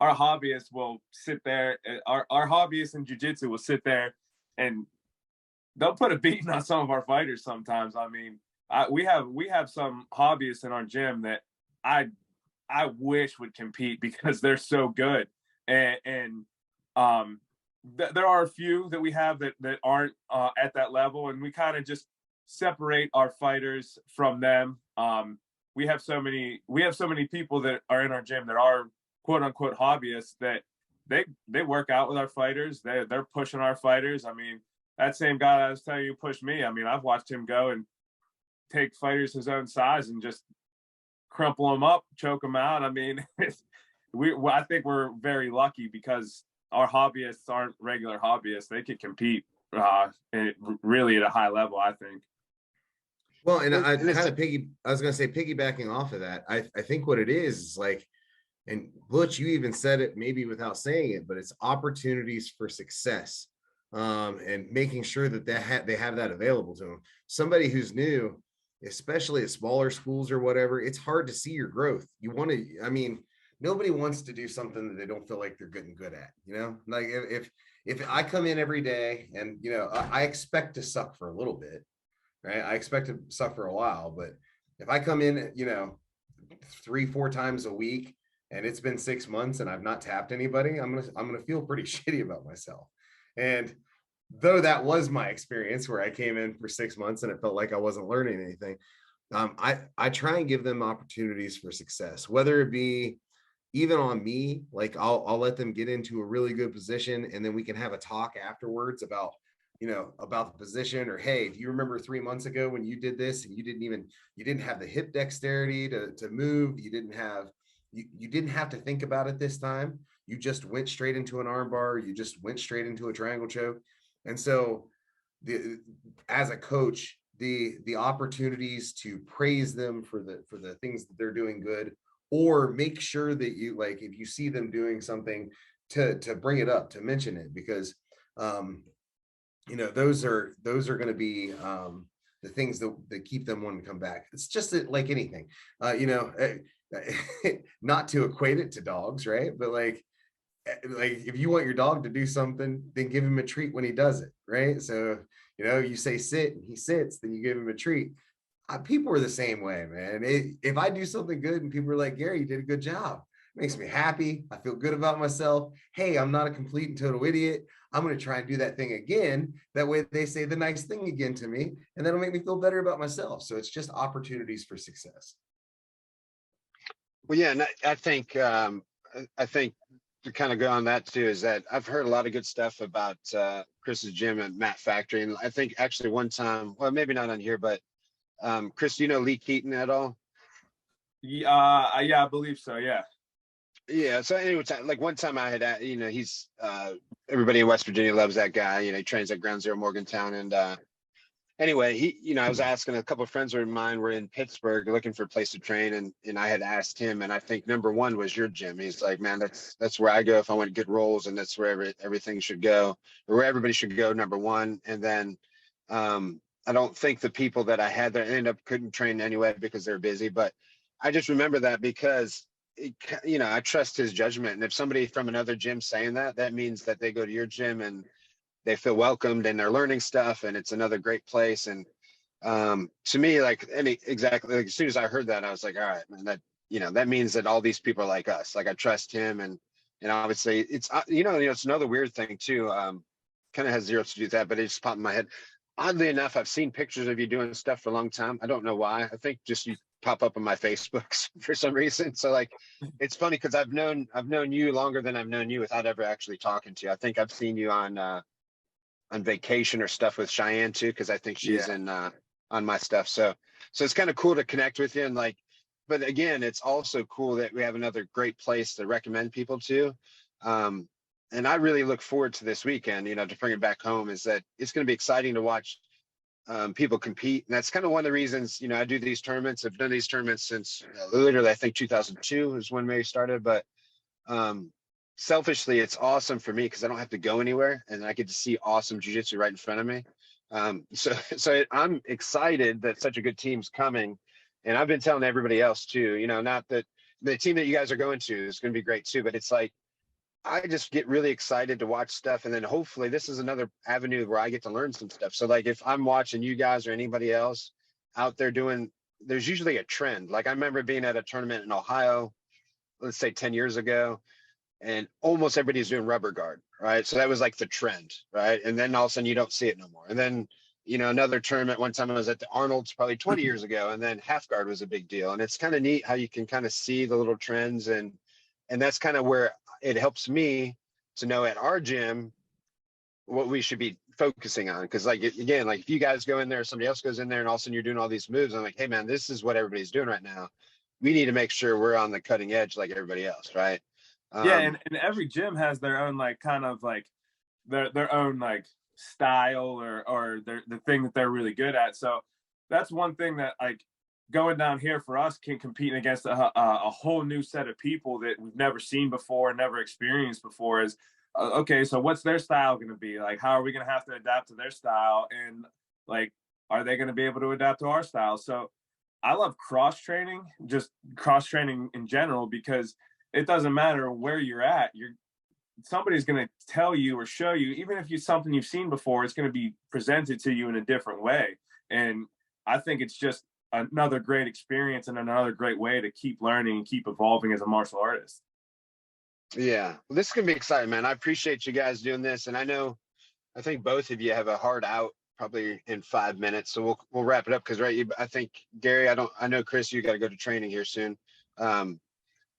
Our hobbyists will sit there. Our hobbyists in jiu-jitsu will sit there, and they'll put a beating on some of our fighters sometimes. I mean, we have some hobbyists in our gym that I wish would compete because they're so good, and there are a few that we have that aren't at that level, and we kind of just separate our fighters from them. We have so many people that are in our gym that are quote unquote hobbyists that they work out with our fighters. They're pushing our fighters. I mean, that same guy I was telling you pushed me. I mean, I've watched him go and take fighters his own size and just crumple them up, choke them out. I mean, I think we're very lucky because our hobbyists aren't regular hobbyists. They could compete really at a high level, I think. Well, and I was going to say, piggybacking off of that, I think what it is like, and Butch, you even said it maybe without saying it, but it's opportunities for success, and making sure that they have that available to them. Somebody who's new, especially at smaller schools or whatever, it's hard to see your growth. You want to, I mean, nobody wants to do something that they don't feel like they're getting good at, like if I come in every day and, I expect to suck for a little bit, right? I expect to suck for a while, but if I come in, 3-4 times a week and it's been 6 months and I've not tapped anybody, I'm gonna feel pretty shitty about myself. And though that was my experience where I came in for 6 months and it felt like I wasn't learning anything, I try and give them opportunities for success, whether it be even on me, like I'll let them get into a really good position and then we can have a talk afterwards about about the position, or hey, do you remember 3 months ago when you did this and you didn't have the hip dexterity to move, you didn't have to think about it this time, you just went straight into an arm bar, you just went straight into a triangle choke. And so as a coach, the opportunities to praise them for the things that they're doing good, or make sure that you, like, if you see them doing something, to bring it up, to mention it, because those are going to be the things that keep them wanting to come back. It's just like anything, not to equate it to dogs, right? But like if you want your dog to do something, then give him a treat when he does it, right? So you say sit and he sits, then you give him a treat. People are the same way, man. If I do something good and people are like, Gary, you did a good job, it makes me happy. I feel good about myself. Hey, I'm not a complete and total idiot. I'm going to try and do that thing again. That way they say the nice thing again to me, and that'll make me feel better about myself. So it's just opportunities for success. Well, yeah, and I think to kind of go on that too is that I've heard a lot of good stuff about Chris's gym at Matt Factory, and I think actually one time, well, maybe not on here, but Chris, do you know Lee Keaton at all? Yeah, I believe so. Yeah. Yeah. So anyway, like one time I had, he's everybody in West Virginia loves that guy. He trains at Ground Zero Morgantown, and anyway, I was asking a couple of friends of mine were in Pittsburgh looking for a place to train, and I had asked him, and I think number one was your gym. He's like, man, that's where I go if I want good rolls, and that's where everything should go, or where everybody should go, number one. And then I don't think the people that I had there ended up couldn't train anyway because they're busy, but I just remember that because I trust his judgment. And if somebody from another gym saying that means that they go to your gym and they feel welcomed and they're learning stuff and it's another great place. And to me, exactly, like as soon as I heard that, I was like, all right, man, that means that all these people are like us. Like I trust him. And obviously it's, it's another weird thing too. Kind of has zero to do with that, but it just popped in my head. Oddly enough, I've seen pictures of you doing stuff for a long time. I don't know why. I think just you pop up on my Facebooks for some reason. So like, it's funny because I've known you longer than I've known you without ever actually talking to you. I think I've seen you on vacation or stuff with Cheyenne too, because I think she's in on my stuff. So it's kind of cool to connect with you, and like, but again, it's also cool that we have another great place to recommend people to. And I really look forward to this weekend, to bring it back home, is that it's going to be exciting to watch people compete. And that's kind of one of the reasons, I do these tournaments. I've done these tournaments since literally, I think 2002 is when we started. But selfishly, it's awesome for me because I don't have to go anywhere and I get to see awesome jiu-jitsu right in front of me. So I'm excited that such a good team's coming. And I've been telling everybody else too, not that the team that you guys are going to is going to be great too, but it's like, I just get really excited to watch stuff. And then hopefully this is another avenue where I get to learn some stuff. So like if I'm watching you guys or anybody else out there there's usually a trend. Like I remember being at a tournament in Ohio, let's say 10 years ago, and almost everybody's doing rubber guard, right? So that was like the trend, right? And then all of a sudden you don't see it no more. And then, another tournament, one time I was at the Arnold's probably 20 years ago, and then half guard was a big deal. And it's kind of neat how you can kind of see the little trends, and that's kind of where it helps me to know at our gym what we should be focusing on. Cause like, again, like if you guys go in there, somebody else goes in there and all of a sudden you're doing all these moves, I'm like, hey man, this is what everybody's doing right now. We need to make sure we're on the cutting edge like everybody else. Right. And every gym has their own, like, kind of like their own like style or the thing that they're really good at. So that's one thing that, like, going down here for us can compete against a whole new set of people that we've never seen before, never experienced before. Is okay, so what's their style going to be like? How are we going to have to adapt to their style? And like, are they going to be able to adapt to our style? So I love cross training in general, because it doesn't matter where you're at. Somebody's going to tell you or show you, even if something you've seen before, it's going to be presented to you in a different way. And I think it's just another great experience and another great way to keep learning and keep evolving as a martial artist. Yeah, well, this is gonna be exciting, man. I appreciate you guys doing this, and I think both of you have a hard out probably in 5 minutes, so we'll wrap it up because I think Gary, I know Chris, you got to go to training here soon.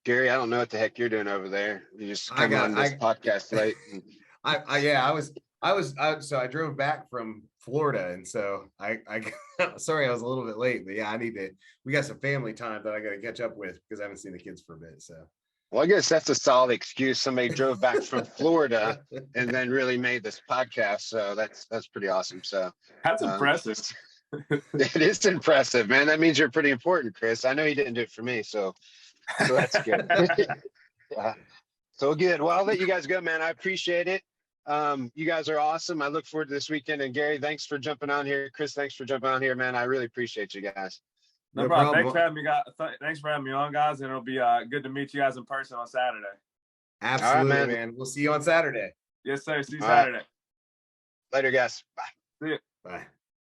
Gary, I don't know what the heck you're doing over there. You just come on this podcast late. So I drove back from Florida, and so I sorry I was a little bit late, but yeah, we got some family time that I got to catch up with because I haven't seen the kids for a bit. So well, I guess that's a solid excuse. Somebody drove back from Florida and then really made this podcast. So that's pretty awesome. So that's impressive. It is impressive, man. That means you're pretty important, Chris. I know you didn't do it for me, so that's good. Yeah. So good. Well, I'll let you guys go, man. I appreciate it. You guys are awesome. I look forward to this weekend. And Gary, thanks for jumping on here. Chris, thanks for jumping on here, man. I really appreciate you guys. No problem. Thanks for having me, guys. Thanks for having me on, guys. And it'll be good to meet you guys in person on Saturday. Absolutely, right, man. We'll see you on Saturday. Yes, sir. See you Saturday. Later, guys. Bye. See you. Bye.